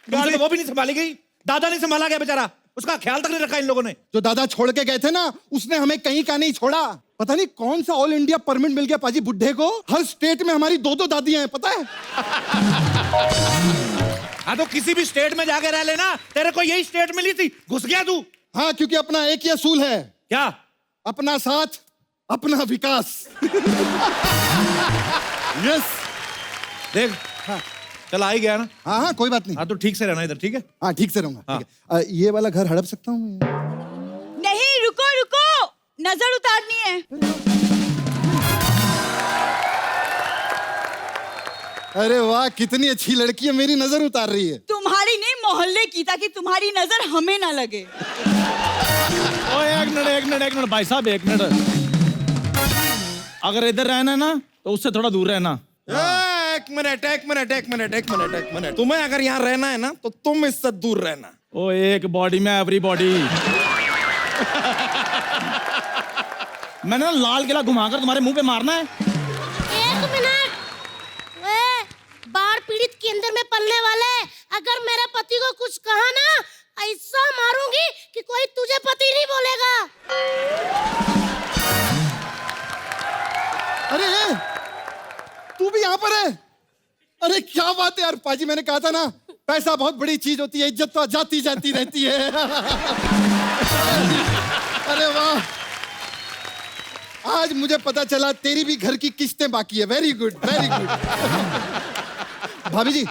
गाड़ी वो भी नहीं संभाली गई। दादा नहीं संभाला गया बेचारा, उसका ख्याल तक नहीं रखा इन लोगों ने। जो दादा छोड़ के गए थे ना, उसने हमें कहीं का नहीं छोड़ा। पता नहीं कौन सा ऑल इंडिया परमिट मिल गया पाजी बुड्ढे को। हर स्टेट में हमारी 2-2 दादियां हैं, पता है? हाँ, तो किसी भी स्टेट में जाके रह लेना। तेरे को यही स्टेट मिली थी, घुस गया तू। हाँ, क्योंकि अपना एक ही असूल है। क्या? अपना साथ, अपना विकास। यस। देख, हाँ, चल आ ही गया ना। हाँ हाँ, कोई बात नहीं। हाँ, तो ठीक से रहना इधर, ठीक है? हाँ, ठीक से रहूंगा। हाँ। ठीक है। ये वाला घर हड़प सकता हूँ मैं? नहीं, रुको रुको, नजर उतारनी है। अरे वाह, कितनी अच्छी लड़की है, मेरी नजर उतार रही है। तुम्हारी नहीं, मोहल्ले की, ताकि तुम्हारी नजर हमें ना लगे। ओ एक मिनट भाई साहब, एक मिनट। अगर इधर रहना ना तो उससे थोड़ा दूर रहना। एक मिनट। तुम्हें अगर यहाँ रहना है ना, तो तुम इससे दूर रहना। ओ एक बॉडी में एवरी बॉडी। मैंने ना लाल किला घुमाकर तुम्हारे मुंह पे मारना है। 1 मिनट। वे बाढ़ पीड़ित केंद्र में पलने वाले, अगर मेरे पति को कुछ कहा ना, ऐसा मारूंगी कि कोई तुझे पति नहीं बोलेगा। अरे तू भी यहाँ पर है? अरे क्या बात है यार पाजी, मैंने कहा था ना, पैसा बहुत बड़ी चीज होती है, इज्जत तो जाती जाती रहती है। अरे वाह, आज मुझे पता चला तेरी भी घर की किस्तें बाकी है। Very good, very good. भाभी जी,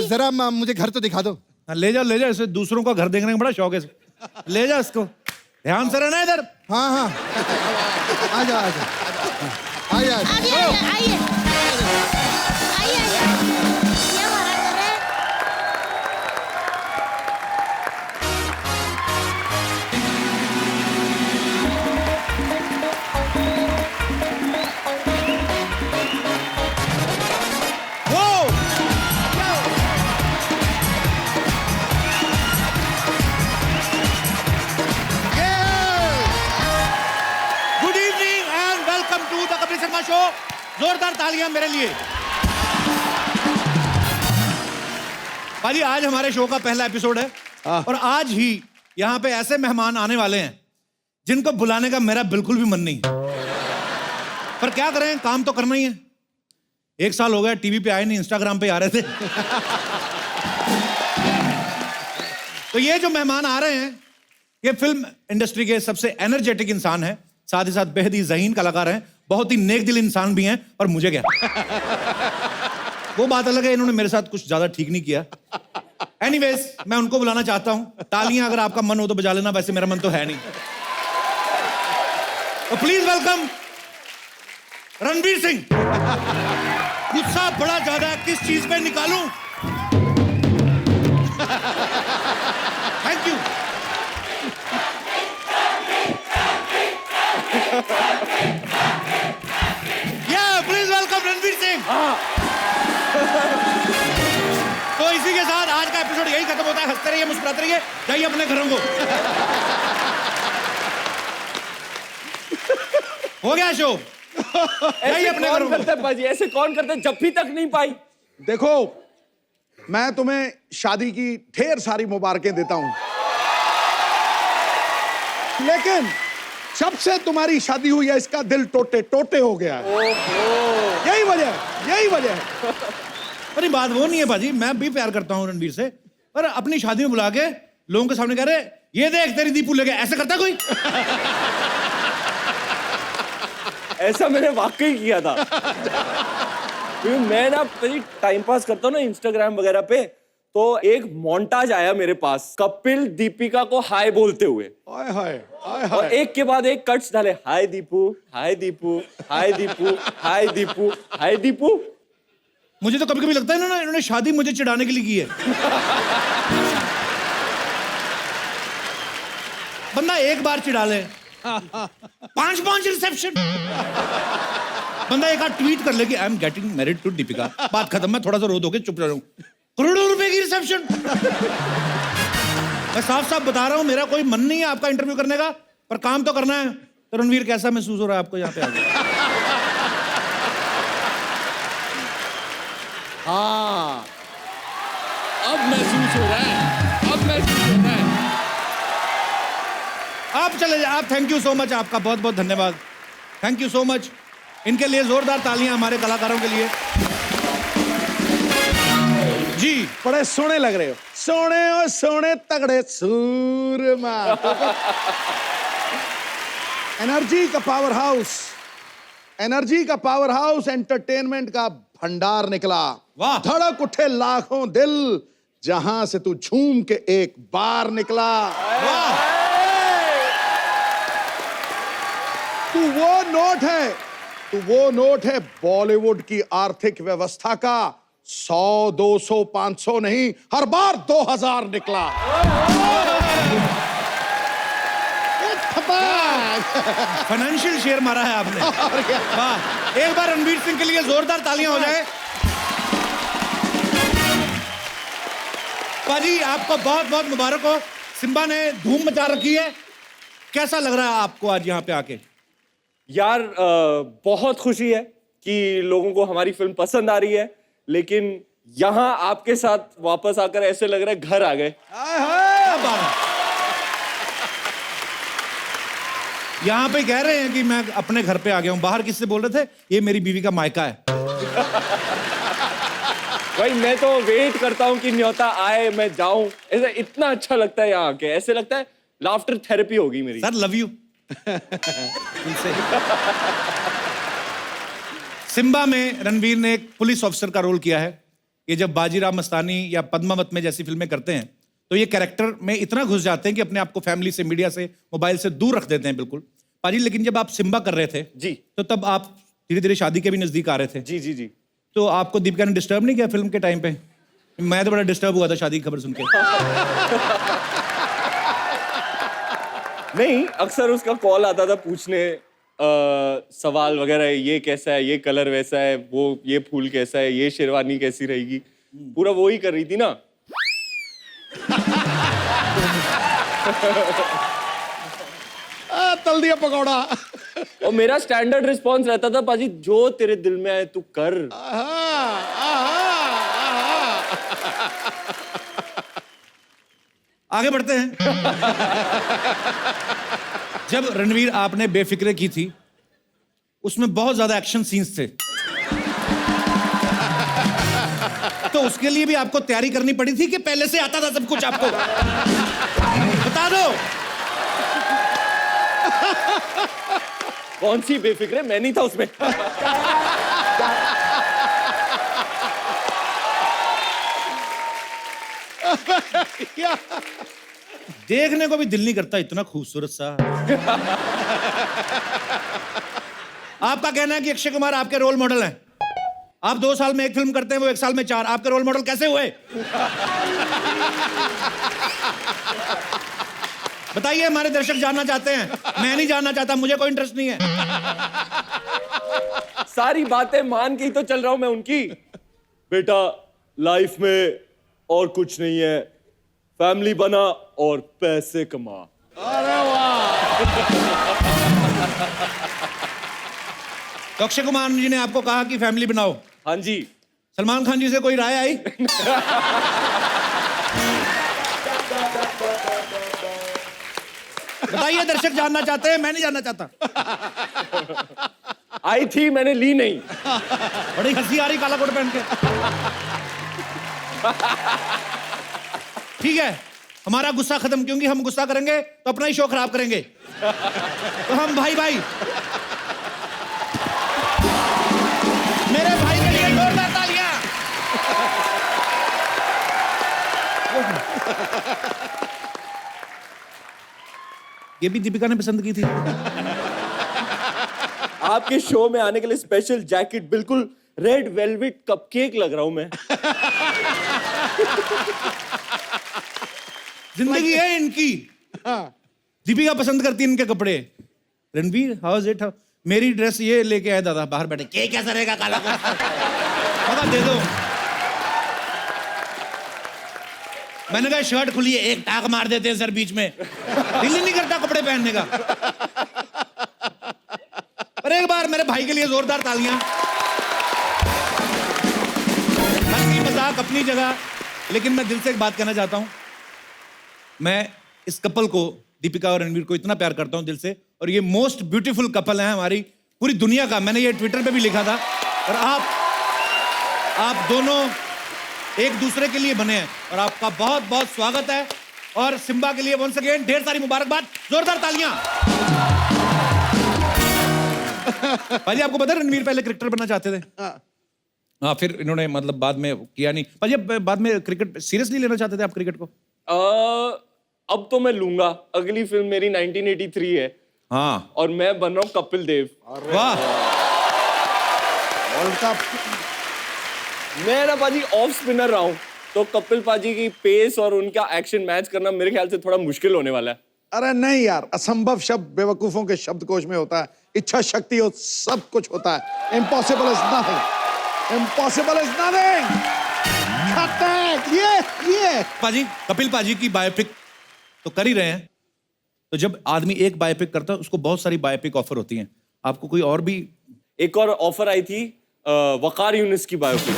जरा मुझे घर तो दिखा दो। हाँ, ले जाओ ले जाओ, इसे दूसरों का घर देखने का बड़ा शौक है। ले जाओ इसको, ध्यान से रहना इधर। हाँ हाँ, आ जाओ आ जाओ, आइए आइए आइए आइए आइए। ये हमारा घर है। Good evening and welcome to the Kapil Sharma show. जोरदार तालियां मेरे लिए। भाजी, आज हमारे शो का पहला एपिसोड है और आज ही यहाँ पे ऐसे मेहमान आने वाले हैं जिनको बुलाने का मेरा बिल्कुल भी मन नहीं, पर क्या करें, काम तो करना ही है। 1 साल हो गया टीवी पे आए नहीं, इंस्टाग्राम पे आ रहे थे। तो ये जो मेहमान आ रहे हैं, ये फिल्म इंडस्ट्री के सबसे एनर्जेटिक इंसान है, साथ ही साथ बेहद ही ज़हीन कलाकार हैं, बहुत ही नेक दिल इंसान भी हैं, और मुझे क्या वो बात अलग है, इन्होंने मेरे साथ कुछ ज्यादा ठीक नहीं किया। एनीवेज, मैं उनको बुलाना चाहता हूं। तालियां अगर आपका मन हो तो बजा लेना, वैसे मेरा मन तो है नहीं। तो प्लीज वेलकम रणवीर सिंह। गुस्सा बड़ा ज्यादा है, किस चीज पे निकालूं? Thank you. Please welcome Ranveer Singh. तो इसी के साथ आज का एपिसोड यही खत्म होता है। हंसते रहिए, मुस्कुराते रहिए, जाइए अपने घरों को। हो गया शो, जाइए अपने घरों को। बाजी ऐसे कौन करते, जप्फी तक नहीं पाई। देखो, मैं तुम्हें शादी की ढेर सारी मुबारकें देता हूं, लेकिन जब से तुम्हारी शादी हुई है इसका दिल टोटे टोटे हो गया है। यही वजह है, यही वजह है। अरे बात वो नहीं है बाजी, मैं भी प्यार करता हूँ रणवीर से, पर अपनी शादी में बुला के लोगों के सामने कह रहे ये देख तेरी दीपू ले गया, ऐसे करता कोई? ऐसा मैंने वाकई किया था। क्योंकि मैं ना टाइम पास करता हूँ ना इंस्टाग्राम वगैरह पे, तो एक मोन्टाज आया मेरे पास कपिल दीपिका को हाय बोलते हुए। हाय हाय हाय और हाय। एक के बाद एक कट्स डाले, हाय दीपू, हाय दीपू, हाय दीपू, हाय दीपू, हाय दीपू। मुझे तो कभी कभी लगता है इन्होंने शादी मुझे चिढ़ाने के लिए की है। बंदा एक बार चिढ़ा ले, 5 रिसेप्शन। बंदा एक बार ट्वीट कर ले कि I am getting married to Deepika, बात खत्म। मैं थोड़ा सा रो दोगे, चुप रहूं। करोड़ों रुपए की रिसेप्शन। मैं साफ साफ बता रहा हूं, मेरा कोई मन नहीं है आपका इंटरव्यू करने का, पर काम तो करना है। तो रणवीर, कैसा महसूस हो रहा है आपको यहाँ पे आके? हाँ, अब महसूस हो रहा है, अब महसूस हो रहा है। आप चले जाए, आप। थैंक यू सो मच, आपका बहुत बहुत धन्यवाद। Thank you so much. इनके लिए जोरदार तालियां हमारे कलाकारों के लिए। जी, बड़े सोने लग रहे हो, सोने और सोने तगड़े सूरमा। एनर्जी का पावर हाउस, एनर्जी का पावर हाउस, एंटरटेनमेंट का भंडार निकला। वाह। धड़क उठे लाखों दिल, जहां से तू झूम के एक बार निकला। वाह। तू वो नोट है, तू वो नोट है बॉलीवुड की आर्थिक व्यवस्था का। 100, 200, 500 नहीं, हर बार 2000 निकला। फाइनेंशियल शेयर मारा है आपने। वाह। एक बार रणवीर सिंह के लिए जोरदार तालियां हो जाए। पाजी, आपको बहुत बहुत मुबारक हो। सिम्बा ने धूम मचा रखी है। कैसा लग रहा है आपको आज यहाँ पे आके? यार बहुत खुशी है कि लोगों को हमारी फिल्म पसंद आ रही है, लेकिन यहाँ आपके साथ वापस आकर ऐसे लग रहा है घर आ गए। क्या बात है। यहाँ पे कह रहे हैं कि मैं अपने घर पे आ गया हूँ। बाहर किससे बोल रहे थे? ये मेरी बीवी का मायका है। भाई मैं तो वेट करता हूँ कि न्योता आए, मैं जाऊं। ऐसा इतना अच्छा लगता है यहाँ आके, ऐसे लगता है लाफ्टर थेरेपी होगी मेरी। Sir love you. सिम्बा में रणवीर ने एक पुलिस ऑफिसर का रोल किया है। ये जब बाजीराव मस्तानी या पद्मावत में जैसी फिल्में करते हैं तो ये कैरेक्टर में इतना घुस जाते हैं कि अपने आप को फैमिली से, मीडिया से, मोबाइल से दूर रख देते हैं बिल्कुल। पाजी, लेकिन जब आप सिम्बा कर रहे थे जी, तो तब आप धीरे धीरे शादी के भी नजदीक आ रहे थे। जी जी जी। तो आपको दीपिका ने डिस्टर्ब नहीं किया फिल्म के टाइम पे? मैं तो बड़ा डिस्टर्ब हुआ था शादी की खबर सुन के। नहीं, अक्सर उसका कॉल आता था पूछने सवाल वगैरह, ये कैसा है, ये कलर वैसा है, वो ये फूल कैसा है, ये शेरवानी कैसी रहेगी, पूरा वो ही कर रही थी ना। तल दिया पकौड़ा। और मेरा स्टैंडर्ड रिस्पॉन्स रहता था, पाजी जो तेरे दिल में आए तू कर। आगे बढ़ते हैं। जब रणवीर आपने बेफिक्रे की थी, उसमें बहुत ज्यादा एक्शन सीन्स थे, तो उसके लिए भी आपको तैयारी करनी पड़ी थी कि पहले से आता था सब कुछ आपको? बता दो। कौन सी बेफिक्र? मैं नहीं था उसमें। देखने को भी दिल नहीं करता, इतना खूबसूरत सा। आपका कहना है कि अक्षय कुमार आपके रोल मॉडल हैं। आप 2 साल में 1 फिल्म करते हैं, वो 1 साल में 4। आपके रोल मॉडल कैसे हुए? बताइए, हमारे दर्शक जानना चाहते हैं। मैं नहीं जानना चाहता, मुझे कोई इंटरेस्ट नहीं है। सारी बातें मान के ही तो चल रहा हूं मैं उनकी। बेटा, लाइफ में और कुछ नहीं है, फैमिली बना और पैसे कमा। अरे वाह। तो अक्षय कुमार जी ने आपको कहा कि फैमिली बनाओ। हाँ जी। सलमान खान जी से कोई राय आई? बताइए, दर्शक जानना चाहते हैं, मैं नहीं जानना चाहता। आई थी, मैंने ली नहीं। बड़ी हंसी आ रही काला कोट पहन के। ठीक है, हमारा गुस्सा खत्म, क्योंकि हम गुस्सा करेंगे तो अपना ही शो खराब करेंगे। तो हम भाई भाई, मेरे भाई के लिए जोरदार तालियां। ये भी दीपिका ने पसंद की थी। आपके शो में आने के लिए स्पेशल जैकेट, बिल्कुल रेड वेलवेट कपकेक लग रहा हूं मैं। जिंदगी है इनकी। दीपिका पसंद करती है इनके कपड़े। Ranveer, how is it? मेरी ड्रेस ये लेके आया दादा बाहर बैठे। के कैसा रहेगा काला कोट? दे दो। मैंने कहा शर्ट खुली है, एक टाक मार देते हैं सर बीच में। दिल ही नहीं करता कपड़े पहनने का। पर एक बार मेरे भाई के लिए जोरदार तालियां। हंसी मजाक अपनी जगह, लेकिन मैं दिल से एक बात कहना चाहता हूं। मैं इस कपल को, दीपिका और रणवीर को, इतना प्यार करता हूं दिल से, और ये मोस्ट ब्यूटीफुल कपल है हमारी पूरी दुनिया का। मैंने ये ट्विटर पे भी लिखा था। और आप दोनों एक दूसरे के लिए बने हैं, और आपका बहुत बहुत स्वागत है। और सिम्बा के लिए वंस अगेन ढेर सारी मुबारकबाद, जोरदार तालियां। भाई आपको पता है रणवीर पहले क्रिकेटर बनना चाहते थे। हाँ, फिर इन्होंने मतलब बाद में किया नहीं। भाई बाद में क्रिकेट सीरियसली लेना चाहते थे आप क्रिकेट को? अब तो मैं लूंगा। अगली फिल्म मेरी 1983 है। हाँ, और मैं बन रहा हूँ कपिल देव। वाह। World cup. मैं ना पाजी ऑफ स्पिनर रहा हूँ, तो कपिल पाजी की पेस और उनका एक्शन मैच करना मेरे ख्याल से थोड़ा मुश्किल होने वाला है। अरे नहीं यार, असंभव शब्द बेवकूफों के शब्दकोश में होता है। इच्छा शक्ति हो सब कुछ होता है। Impossible is nothing. Impossible is nothing. ये पाजी, कपिल पाजी की बायोपिक तो कर ही रहे हैं। तो जब आदमी एक बायोपिक करता है, उसको बहुत सारी बायोपिक ऑफर होती हैं। आपको कोई और भी? एक और ऑफर आई थी, वकार यूनिस की बायोपिक।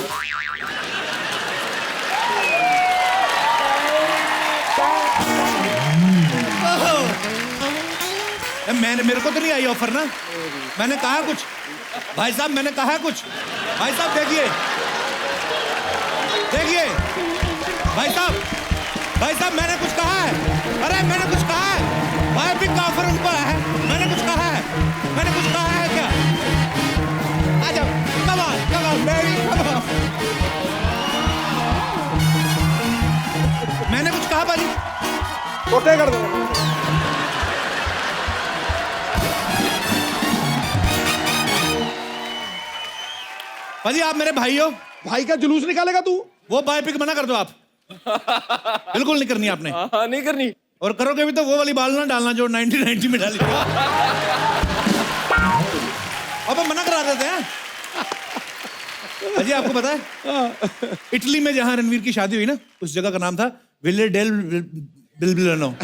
मेरे को तो नहीं आई ऑफर ना। मैंने कहा कुछ भाई साहब, मैंने कहा कुछ भाई साहब। देखिए भाई साहब मैंने कुछ कहा है। अरे मैंने कुछ कहा है। बायोपिक का ऑफर उनको है। मैंने कुछ कहा है। मैंने कुछ कहा है क्या? आ जाओ, come on baby, come on. मैंने कुछ कहा भाजी? छोटे कर दो। भाजी आप मेरे भाई हो। भाई का जुलूस निकालेगा तू? वो बायोपिक मना कर दो आप। बिल्कुल नहीं करनी आपने। हाँ, नहीं करनी। और करोगे भी तो वो वाली बाल ना डालना जो 1990 में डाली। अब हम मना करा देते हैं। अजय आपको पता है इटली में जहां रणवीर की शादी हुई ना, उस जगह का नाम था Villa del Balbianello.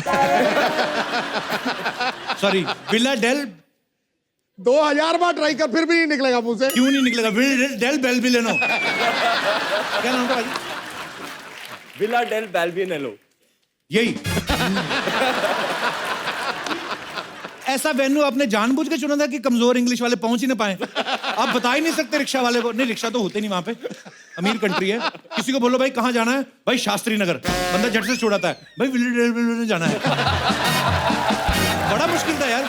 Sorry, Villa del. 2000 बार ट्राई कर, फिर भी नहीं निकलेगा मुंह से। क्यों नहीं निकलेगा? Villa del Balbianello. क्या नाम था भाई? Villa del Balbianello. यही। ऐसा वेन्यू आपने जानबूझ के चुना था कि कमजोर इंग्लिश वाले पहुंच ही ना पाए? आप बता ही नहीं सकते रिक्शा वाले को। नहीं, रिक्शा तो होते नहीं वहां पे, अमीर कंट्री है। किसी को बोलो भाई कहाँ जाना है, भाई शास्त्री नगर, बंदा झट से छोड़ाता है भाई विला जाना है। बड़ा मुश्किल था यार।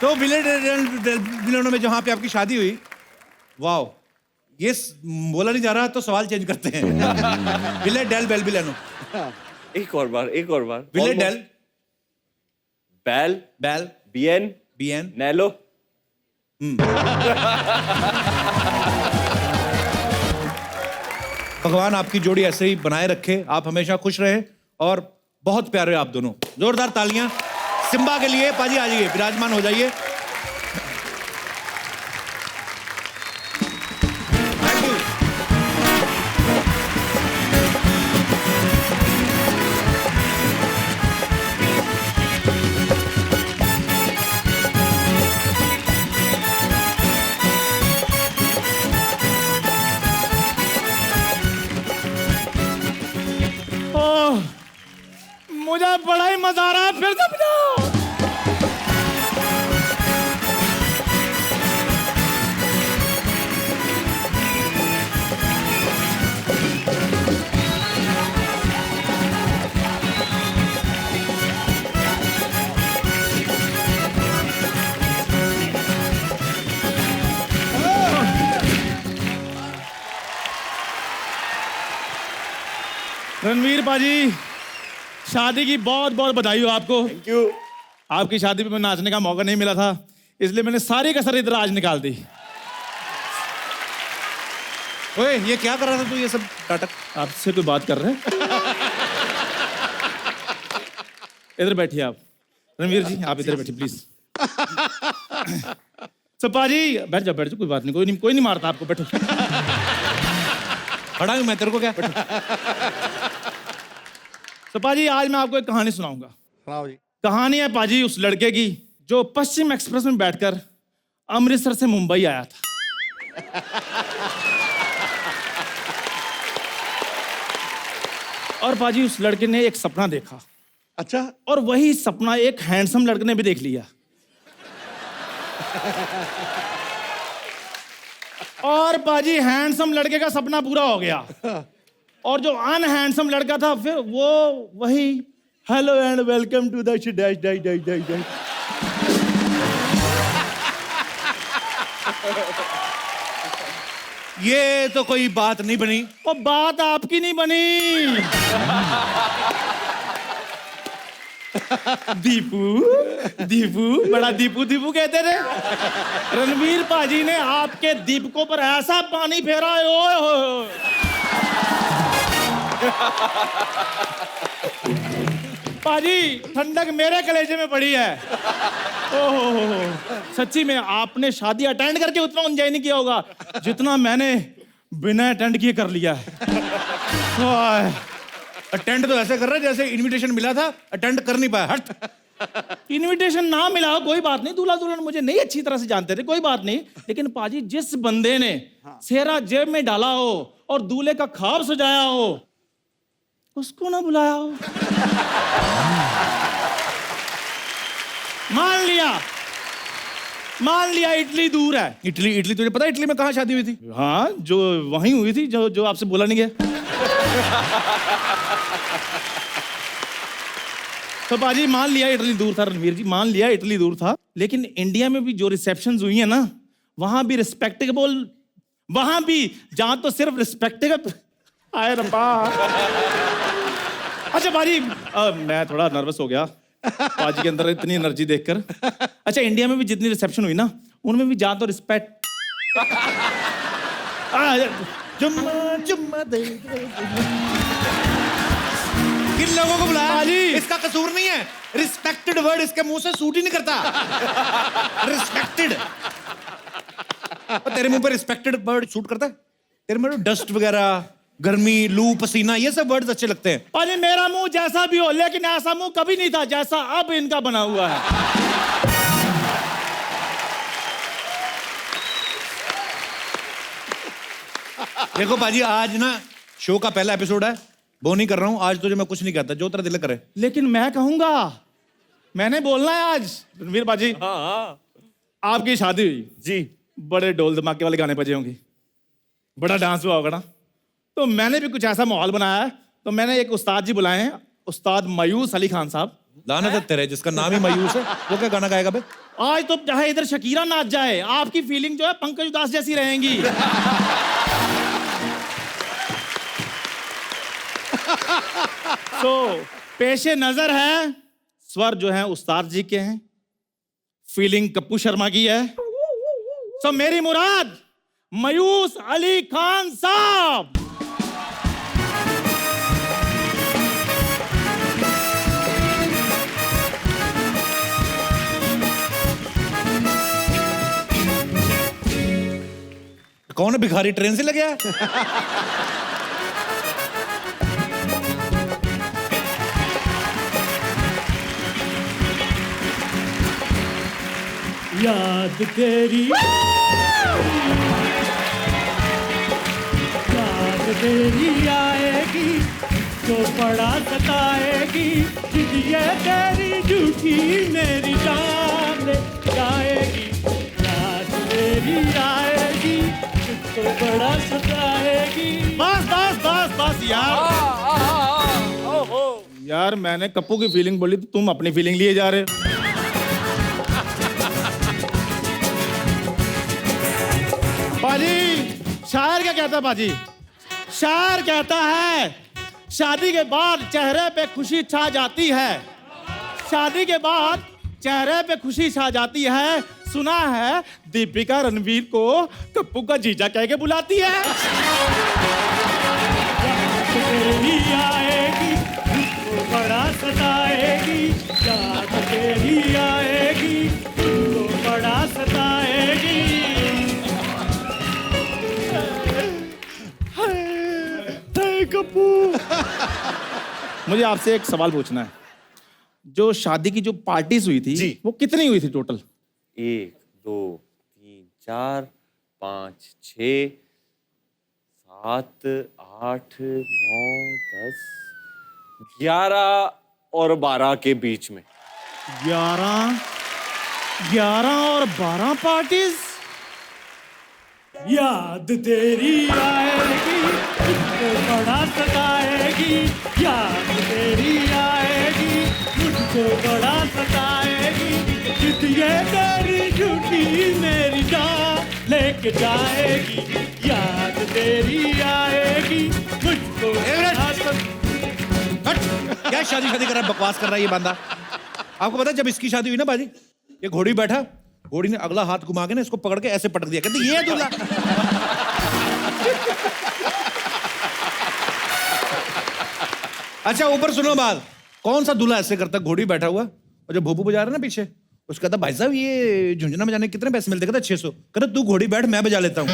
तो विले डेल बिलानो में जहां पे आपकी शादी हुई, वाओ, ये बोला नहीं जा रहा तो सवाल चेंज करते हैं। विले डेल बेल बिलानो। एक और बार विले डेल बैल बेल बीएन बीएन नैलो। भगवान आपकी जोड़ी ऐसे ही बनाए रखे, आप हमेशा खुश रहे और बहुत प्यारे आप दोनों। जोरदार तालियां सिम्बा के लिए। पाजी आ जाइए, विराजमान हो जाइए। Thank you. ओह, मुझे बड़ा ही मजा आ रहा है, फिर से बजाओ। रणवीर पाजी, शादी की बहुत बहुत बधाई हो आपको। Thank you. आपकी शादी में नाचने का मौका नहीं मिला था, इसलिए मैंने सारी कसर इधर आज निकाल दी। ओए, ये क्या कर रहा था तू, ये सब नाटक? आपसे कोई बात कर रहे हैं? इधर बैठिए आप। रणवीर जी, आप इधर बैठिए प्लीज। तो पाजी, बैठ जाओ, कोई बात नहीं, कोई नहीं मारता आपको, बैठो। खड़ा हूं मैं, तेरे को क्या? तो पाजी, आज मैं आपको एक कहानी सुनाऊंगा। सुनाओ जी। कहानी है पाजी उस लड़के की जो पश्चिम एक्सप्रेस में बैठकर अमृतसर से मुंबई आया था। और पाजी, उस लड़के ने एक सपना देखा, अच्छा, और वही सपना एक हैंडसम लड़के ने भी देख लिया। और पाजी, हैंडसम लड़के का सपना पूरा हो गया, और जो अनहैंडसम लड़का था, फिर वो वही hello and welcome to the dash dash dash dash dash. ये तो कोई बात नहीं बनी। वो बात आपकी नहीं बनी। दीपू, बड़ा दीपू कहते थे। रणवीर पाजी ने आपके दीपकों पर ऐसा पानी फेरा है, ओए होए। पाजी, ठंडक मेरे कलेजे में पड़ी है। ओहो, सच्ची में आपने शादी अटेंड करके उतना एंजॉय नहीं किया होगा जितना मैंने बिना अटेंड किए कर लिया है। अटेंड तो ऐसे कर रहा है जैसे इनविटेशन मिला था, अटेंड कर नहीं पाया। हट। इनविटेशन ना मिला हो कोई बात नहीं, दूल्हा दुल्हन मुझे नहीं अच्छी तरह से जानते थे, कोई बात नहीं। लेकिन पाजी, जिस बंदे ने सेहरा जेब में डाला हो और दूल्हे का ख्वाब सजाया हो, उसको ना बुलाया हो। मान लिया इटली दूर है। इटली तुझे पता है इटली में कहाँ शादी हुई थी? हाँ, जो वहीं हुई थी, जो आपसे बोला नहीं गया। तो बाजी, मान लिया इटली दूर था। रणवीर जी, मान लिया इटली दूर था, लेकिन इंडिया में भी जो रिसेप्शंस हुई है ना, वहां भी रिस्पेक्टेबल, वहां भी जहां तो सिर्फ रिस्पेक्टेबल आए रब्बा। अच्छा बाजी, मैं थोड़ा नर्वस हो गया पाजी के अंदर इतनी एनर्जी देखकर। अच्छा, इंडिया में भी जितनी रिसेप्शन हुई ना, उनमें भी जहां तो रिस्पेक्ट, जुम्मा दे। किन लोगों को बुलाया? इसका कसूर नहीं है, रिस्पेक्टेड वर्ड इसके मुंह से सूट ही नहीं करता। रिस्पेक्टेड, तेरे मुंह पे रिस्पेक्टेड वर्ड सूट करता है? तेरे में डस्ट वगैरह, गर्मी, लू, पसीना, ये सब वर्ड्स अच्छे लगते हैं। पाजी, मेरा मुंह जैसा भी हो, लेकिन ऐसा मुंह कभी नहीं था जैसा अब इनका बना हुआ है। देखो पाजी, आज ना शो का पहला एपिसोड है, वो नहीं कर रहा हूं आज, तुझे मैं कुछ नहीं कहता, जो तेरा दिल करे। लेकिन मैं कहूंगा, मैंने बोलना है आज। रणवीर बाजी, हाँ, आपकी शादी हुई जी, बड़े ढोल धमाके वाले गाने बजे होंगे, बड़ा डांस हुआ होगा ना। तो मैंने भी कुछ ऐसा माहौल बनाया है, तो मैंने एक उस्ताद जी बुलाए हैं, उस्ताद मायूस अली खान साहब। लानत है तेरे, जिसका नाम ही मायूस है वो क्या गाना गाएगा बे? आज तो चाहे इधर शकीरा नाच जाए, आपकी फीलिंग जो है पंकज उदास जैसी रहेंगी। तो पेशे नजर है, स्वर जो है उस्ताद जी के हैं, फीलिंग कप्पू शर्मा की है। सो मेरी मुराद मायूस अली खान साहब। कौन है भिखारी, ट्रेन से लगे है? याद तेरी आएगी तो बड़ा सताएगी, ये तेरी झूठी मेरी जान जाएगी। याद तेरी आएगी तो बड़ा सताएगी। बस बस बस बस यार मैंने कप्पू की फीलिंग बोली तो तुम अपनी फीलिंग लिए जा रहे हो। बाजी, शायर क्या कहता है बाजी? शायर कहता है शादी के बाद चेहरे पे खुशी छा जाती है, शादी के बाद चेहरे पे खुशी छा जाती है। सुना है दीपिका रणवीर को कप्पू का जीजा कह के बुलाती है। तेरी आएगी तो बड़ा सताएगी, याद तेरी आएगी तो बड़ा सताएगी। कप्पू मुझे आपसे एक सवाल पूछना है, जो शादी की जो पार्टीज हुई थी जी, वो कितनी हुई थी टोटल? 1 2 3 4 5 6 7 8 9 10 11 और 12 के बीच में। 11 और 12 पार्टीज। याद तेरी आएगी मुझको बड़ा सताएगी, याद तेरी आएगी मुझको बड़ा सताएगी, ये तेरी झूठी मेरी जान लेके जाएगी। याद तेरी आएगी मुझको बड़ा क्या शादी कर रहा है, बकवास कर रहा है ये बंदा। आपको पता है जब इसकी शादी हुई ना बाजी, ये घोड़ी बैठा, घोड़ी ने अगला हाथ घुमा के ना इसको पकड़ के ऐसे पटक दिया, कहते ये दूल्हा। अच्छा ऊपर सुनो बात, कौन सा दूल्हा ऐसे करता? घोड़ी बैठा हुआ और जब भोपू बजा रहा ना पीछे, उसका कहता भाई साहब ये झुंझुना बजाने कितने पैसे मिलते? कहता 600। कहता तू घोड़ी बैठ मैं बजा लेता हूँ।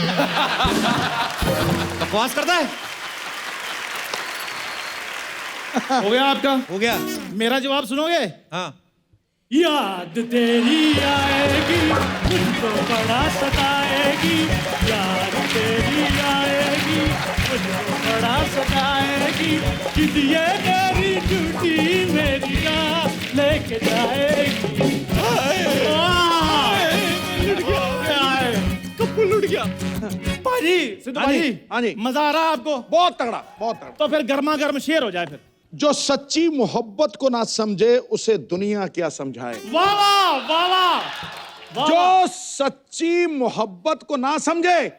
बकवास करता है। हो गया आपका? हो गया। मेरा जवाब सुनोगे? हाँ। याद तेरी आएगी मुझको बड़ा सताएगी, याद तेरी आएगी मुझको बड़ा सताएगी, ये तेरी झूठी मेरी जान लेके जाएगी। कप्पू लुट गया। पाजी, सिद्धू पाजी, हाँ जी। मजा आ रहा है आपको? बहुत तगड़ा, बहुत तगड़ा। तो फिर गर्मा गर्म शेर हो जाए फिर। जो सच्ची मोहब्बत को ना समझे उसे दुनिया क्या समझाए। वाह वाह वाह वाह। जो सच्ची मोहब्बत को ना समझे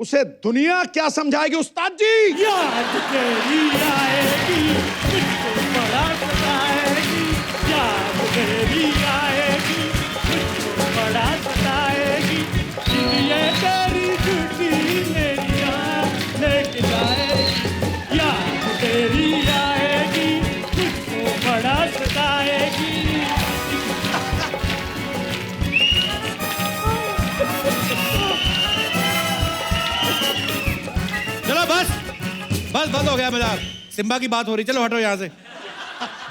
उसे दुनिया क्या समझाएगी उस्ताद जी। याद तेरी आएगी मुझको बड़ा सताएगी, याद तेरी आएगी मुझको बड़ा सताएगी, ये तेरी झूठी मेरी जान लेके जाएगी। याद तेरी आएगी मुझको बड़ा सताएगी। चलो बस बस बंद हो गया मजाक। सिम्बा की बात हो रही, चलो हटो यहाँ से।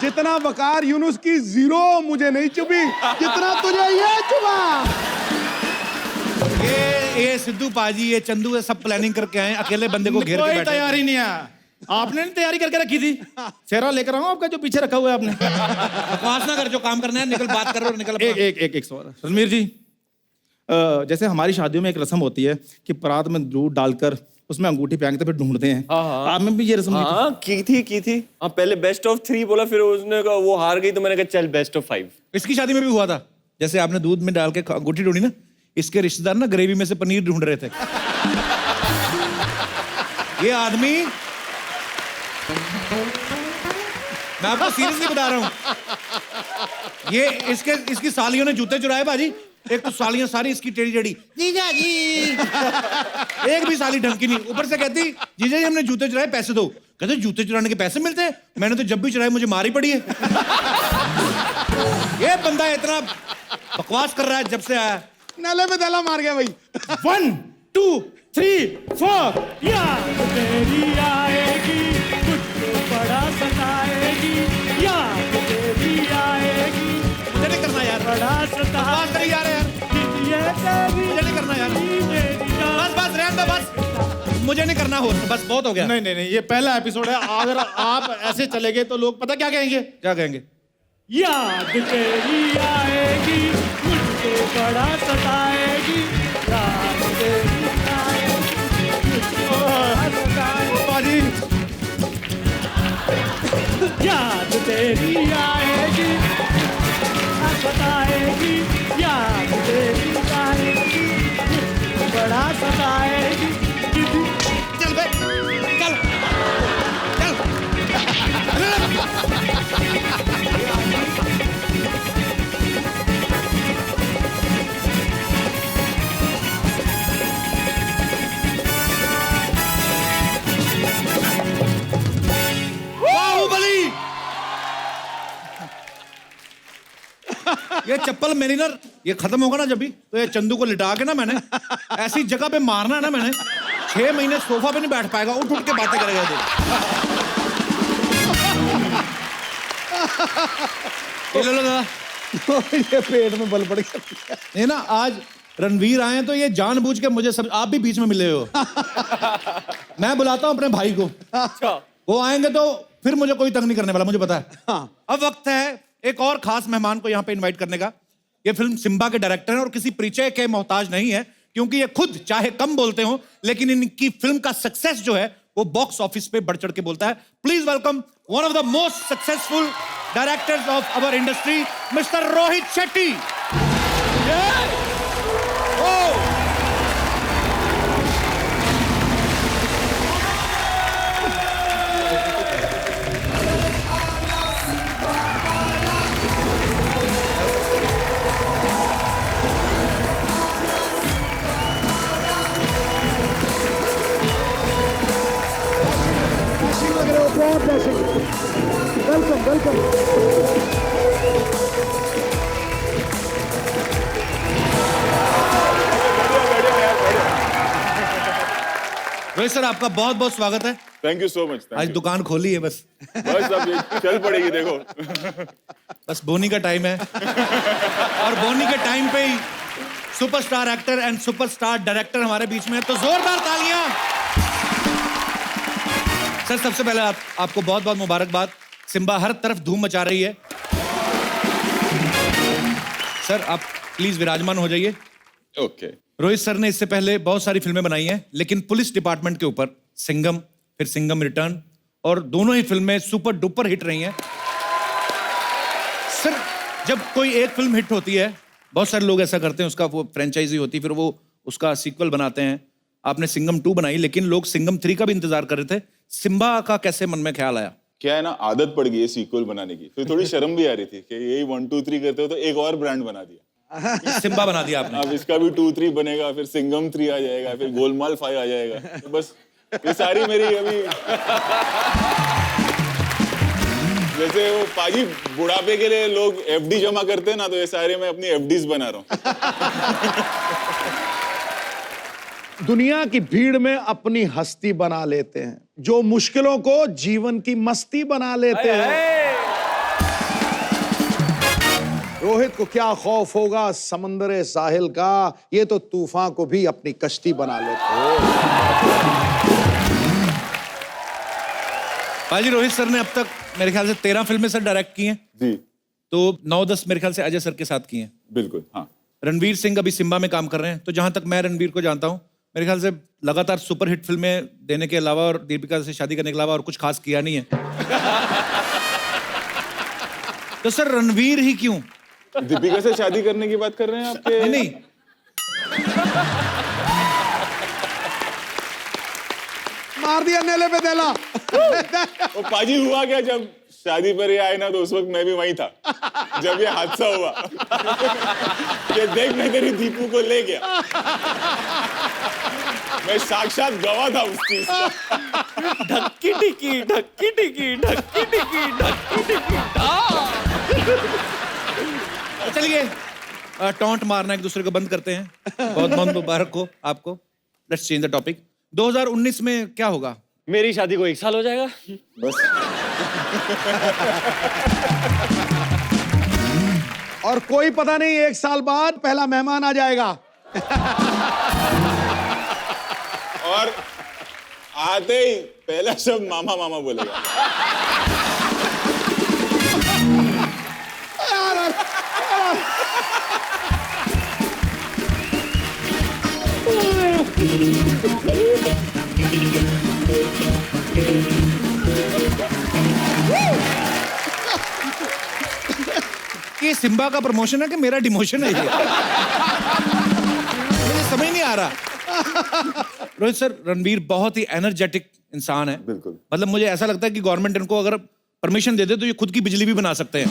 जितना वकार यूनुस की 0 मुझे नहीं चुभी, जितना तुझे ये चुभा। ये सिद्धू पाजी, ये चंदू, ये सब प्लानिंग करके आए, अकेले बंदे को घेर के कोई बैठे। तैयारी नहीं है, आपने नहीं तैयारी करके रखी थी। सेहरा लेकर आऊं आपका जो पीछे रखा हुआ है आपने। बकवास ना कर, जो काम करना है निकल, बात कर रहे हो निकल। एक सवाल रणवीर जी, जैसे हमारी शादियों में एक रस्म होती है कि परात में दूध डालकर उसमें अंगूठी पहनते फिर ढूंढते हैं। हाँ। आप में भी ये रस्म हाँ की थी। हाँ पहले बेस्ट ऑफ 3 बोला, फिर उसने कहा वो हार गई तो मैंने कहा चल बेस्ट ऑफ 5। इसकी शादी में भी हुआ था, जैसे आपने दूध में डाल के अंगूठी ढूंढी ना, इसके रिश्तेदार ना ग्रेवी में से पनीर ढूंढ रहे थे। ये आदमी, मैं आपको सीरियसली बता रहा हूं, ये इसकी सालियों ने जूते चुराए बाजी। एक तो सालियां सारी इसकी टेढ़ी टेढ़ी, जीजा जी। एक भी साली ढंग की नहीं, ऊपर से कहती जीजा जी हमने जूते चुराए, पैसे दो। कहते जूते चुराने के पैसे मिलते हैं? मैंने तो जब भी चुराए मुझे मार ही पड़ी है। ये बंदा इतना बकवास कर रहा है जब से आया। नाले में दला मार गया भाई। 1 2 3 4 याद तेरी आएगी मुझको बड़ा सताएगी, याद तेरी आएगी मुझे नहीं करना यार, बड़ा बकवास करी जा रहे हैं यार, मुझे नहीं करना यार। बस रहने दो, बस मुझे नहीं करना, हो बस बहुत हो गया। नहीं, ये पहला एपिसोड है। अगर आप ऐसे चले गए तो लोग पता क्या कहेंगे? क्या कहेंगे? याद तेरी आएगी मुझको बड़ा सताएगी, याद तेरी आएगी मुझको बड़ा सताएगी, बाजी याद तेरी आएगी सताएगी, याद तेरी आएगी मुझको बड़ा सताएगी। चल बे, चल चल। बाहुबली, ये चप्पल मेरिनर ये खत्म होगा ना जब भी, तो ये चंदू को लिटा के ना मैंने ऐसी जगह पे मारना है ना, मैंने 6 महीने सोफा पे नहीं बैठ पाएगा, उठ के बातें करेगा। ये ले लो दादा। ये पेट में बल पड़ गया। ये ना आज रणवीर आए हैं तो ये जानबूझ के मुझे सब, आप भी बीच में मिले हो। मैं बुलाता हूं अपने भाई को, अच्छा वो आएंगे तो फिर मुझे कोई तंग नहीं करने वाला, मुझे पता है। हाँ। अब वक्त है एक और खास मेहमान को यहाँ पे इनवाइट करने का। ये फिल्म सिम्बा के डायरेक्टर हैं और किसी परिचय के मोहताज नहीं है, क्योंकि ये खुद चाहे कम बोलते हो लेकिन इनकी फिल्म का सक्सेस जो है वो बॉक्स ऑफिस पे बढ़ चढ़ के बोलता है। Please welcome one of the most successful directors of our industry, mister Rohit Shetty. Rohit sir आपका बहुत बहुत स्वागत है। Thank you so much. आज दुकान खोली है बस अब ये चल पड़ेगी देखो। बस बोनी का टाइम है और बोनी के टाइम पे ही superstar actor and superstar director हमारे बीच में है, तो जोरदार तालियां। सर सबसे पहले आपको बहुत बहुत मुबारकबाद। सिम्बा हर तरफ धूम मचा रही है। सर आप प्लीज विराजमान हो जाइए। ओके। रोहित सर ने इससे पहले बहुत सारी फिल्में बनाई हैं, लेकिन पुलिस डिपार्टमेंट के ऊपर सिंघम, फिर सिंघम रिटर्न, और दोनों ही फिल्में सुपर डुपर हिट रही हैं। सर जब कोई एक फिल्म हिट होती है, बहुत सारे लोग ऐसा करते हैं, उसका वो फ्रेंचाइजी होती है, फिर वो उसका सीक्वल बनाते हैं। आपने सिंघम 2 बनाई, लेकिन लोग सिंघम 3 का भी इंतजार कर रहे थे। सिम्बा का कैसे मन में ख्याल आया? क्या है ना, आदत पड़ गई है सीक्वल बनाने की, फिर थोड़ी शर्म भी आ रही थी कि यही 1 2 3 करते हो, तो एक और ब्रांड बना दिया। सिम्बा बना दिया आपने। अब इसका भी 2 3 बनेगा, फिर सिंघम 3 आ जाएगा, फिर गोलमाल 5 आ जाएगा। तो बस ये सारी मेरी अभी जैसे वो पाजी बुढ़ापे के लिए लोग एफडी जमा करते हैं ना, तो ये सारे मैं अपनी एफडीज बना रहा हूँ। दुनिया की भीड़ में अपनी हस्ती बना लेते हैं, जो मुश्किलों को जीवन की मस्ती बना लेते हैं। रोहित को क्या खौफ होगा समंदर साहिल का, ये तो तूफान को भी अपनी कश्ती बना लेते हैं। भाई रोहित सर ने अब तक मेरे ख्याल से 13 फिल्में सर डायरेक्ट की हैं जी। तो 9-10 मेरे ख्याल से अजय सर के साथ की हैं। बिल्कुल हाँ। रणवीर सिंह अभी सिम्बा में काम कर रहे हैं, तो जहां तक मैं रणवीर को जानता हूं मेरे ख्याल से लगातार सुपरहिट फिल्में देने के अलावा और दीपिका से शादी करने के अलावा और कुछ खास किया नहीं है। तो सर रणवीर ही क्यों? दीपिका से शादी करने की बात कर रहे हैं आपके? नहीं नहीं, मार दिया नेले पे देला। वो पाजी हुआ क्या, जब शादी पर ये आए ना तो उस वक्त मैं भी वहीं था जब ये हादसा हुआ। ये देख मैं तेरी दीपू को ले गया, मैं साक्षात गवाह था उस चीज का। ढक्की टिकी ढक्की टिकी ढक्की टिकी ढक्की टिकी। चलिए टॉन्ट मारना एक दूसरे को बंद करते हैं। बहुत बहुत मुबारक हो आपको। Let's change the topic. 2019 में क्या होगा? मेरी शादी को 1 साल हो जाएगा बस। और कोई पता नहीं 1 साल बाद पहला मेहमान आ जाएगा। और आते ही पहला शब्द मामा मामा बोलेगा। ये सिम्बा का प्रमोशन है कि मेरा डिमोशन है ये? मुझे समझ नहीं आ रहा। रोहित सर, रणवीर बहुत ही एनर्जेटिक इंसान है। बिल्कुल। मतलब मुझे ऐसा लगता है कि गवर्नमेंट इनको अगर परमिशन दे दे तो ये खुद की बिजली भी बना सकते हैं।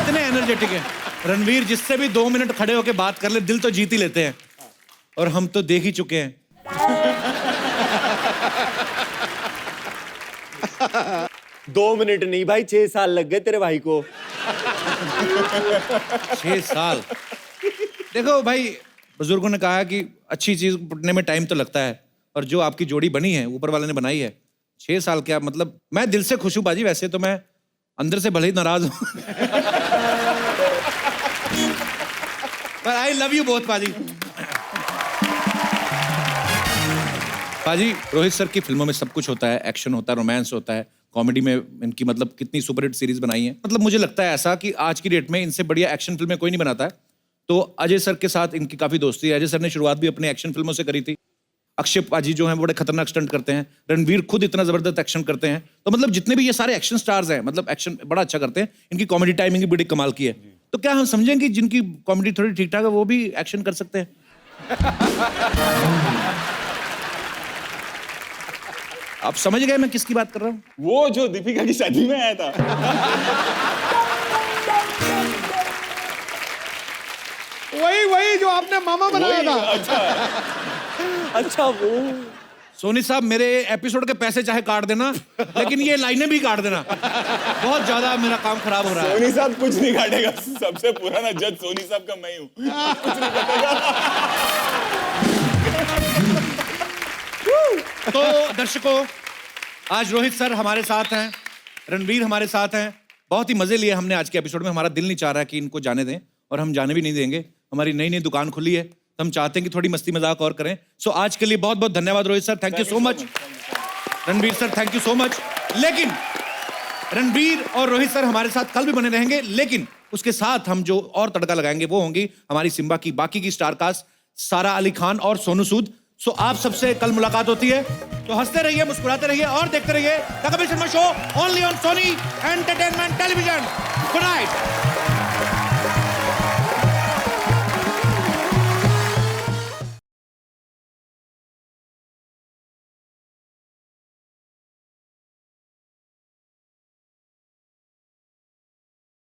इतने एनर्जेटिक हैं। रणवीर जिससे भी 2 मिनट खड़े होकर बात कर ले दिल तो जीत ही लेते हैं, और हम तो देख ही चुके हैं। 2 मिनट नहीं भाई, 6 साल लग गए तेरे भाई को। 6 साल। देखो भाई, बुजुर्गों ने कहा है कि अच्छी चीज पटने में टाइम तो लगता है, और जो आपकी जोड़ी बनी है ऊपर वाले ने बनाई है, 6 साल क्या मतलब। मैं दिल से खुश हूं बाजी, वैसे तो मैं अंदर से भले ही नाराज हूं। पर आई लव यू बोथ बाजी। बाजी, रोहित सर की फिल्मों में सब कुछ होता है, एक्शन होता है, रोमांस होता है, कॉमेडी में इनकी मतलब कितनी सुपरहिट सीरीज बनाई है। मतलब मुझे लगता है ऐसा कि आज की डेट में इनसे बढ़िया एक्शन फिल्में कोई नहीं बनाता है। तो अजय सर के साथ इनकी काफी दोस्ती है। अजय सर ने शुरुआत भी अपने एक्शन फिल्मों से करी थी। अक्षय पाजी जो हैं बड़े खतरनाक स्टंट करते हैं। रणवीर खुद इतना जबरदस्त एक्शन करते हैं। तो मतलब जितने भी ये सारे एक्शन स्टार्स हैं, मतलब एक्शन बड़ा अच्छा करते हैं। इनकी कॉमेडी टाइमिंग भी बड़ी कमाल की है। तो क्या हम समझें कि जिनकी कॉमेडी थोड़ी ठीक ठाक है वो भी एक्शन कर सकते हैं? आप समझ गए मैं किसकी बात कर रहा हूँ? वो जो दीपिका की शादी में आया था। वही जो आपने मामा बनाया था। अच्छा वो सोनी साहब, मेरे एपिसोड के पैसे चाहे काट देना, लेकिन ये लाइनें भी काट देना। बहुत ज्यादा मेरा काम खराब हो रहा है। सोनी साहब कुछ नहीं काटेगा। सबसे पुराना जज सोनी साहब का मैं हूँ। कुछ नहीं काटेगा। तो दर्शकों, आज रोहित सर हमारे साथ हैं, रणवीर हमारे साथ हैं। बहुत ही मजे लिए हमने आज के एपिसोड में। हमारा दिल नहीं चाह रहा कि इनको जाने दें, और हम जाने भी नहीं देंगे। हमारी नई नई दुकान खुली है, तो हम चाहते हैं कि थोड़ी मस्ती मजाक और करें। सो आज के लिए बहुत बहुत धन्यवाद Rohit sir, thank you so much. Ranveer sir, thank you so much. लेकिन रणवीर और रोहित सर हमारे साथ कल भी बने रहेंगे, लेकिन उसके साथ हम जो और तड़का लगाएंगे वो होंगी हमारी सिम्बा की बाकी की स्टार कास्ट, सारा अली खान और सोनू सूद। सो आप सबसे कल मुलाकात होती है। तो हंसते रहिए, मुस्कुराते रहिए और देखते रहिए the Kapil Sharma show, only on Sony entertainment television. Good night.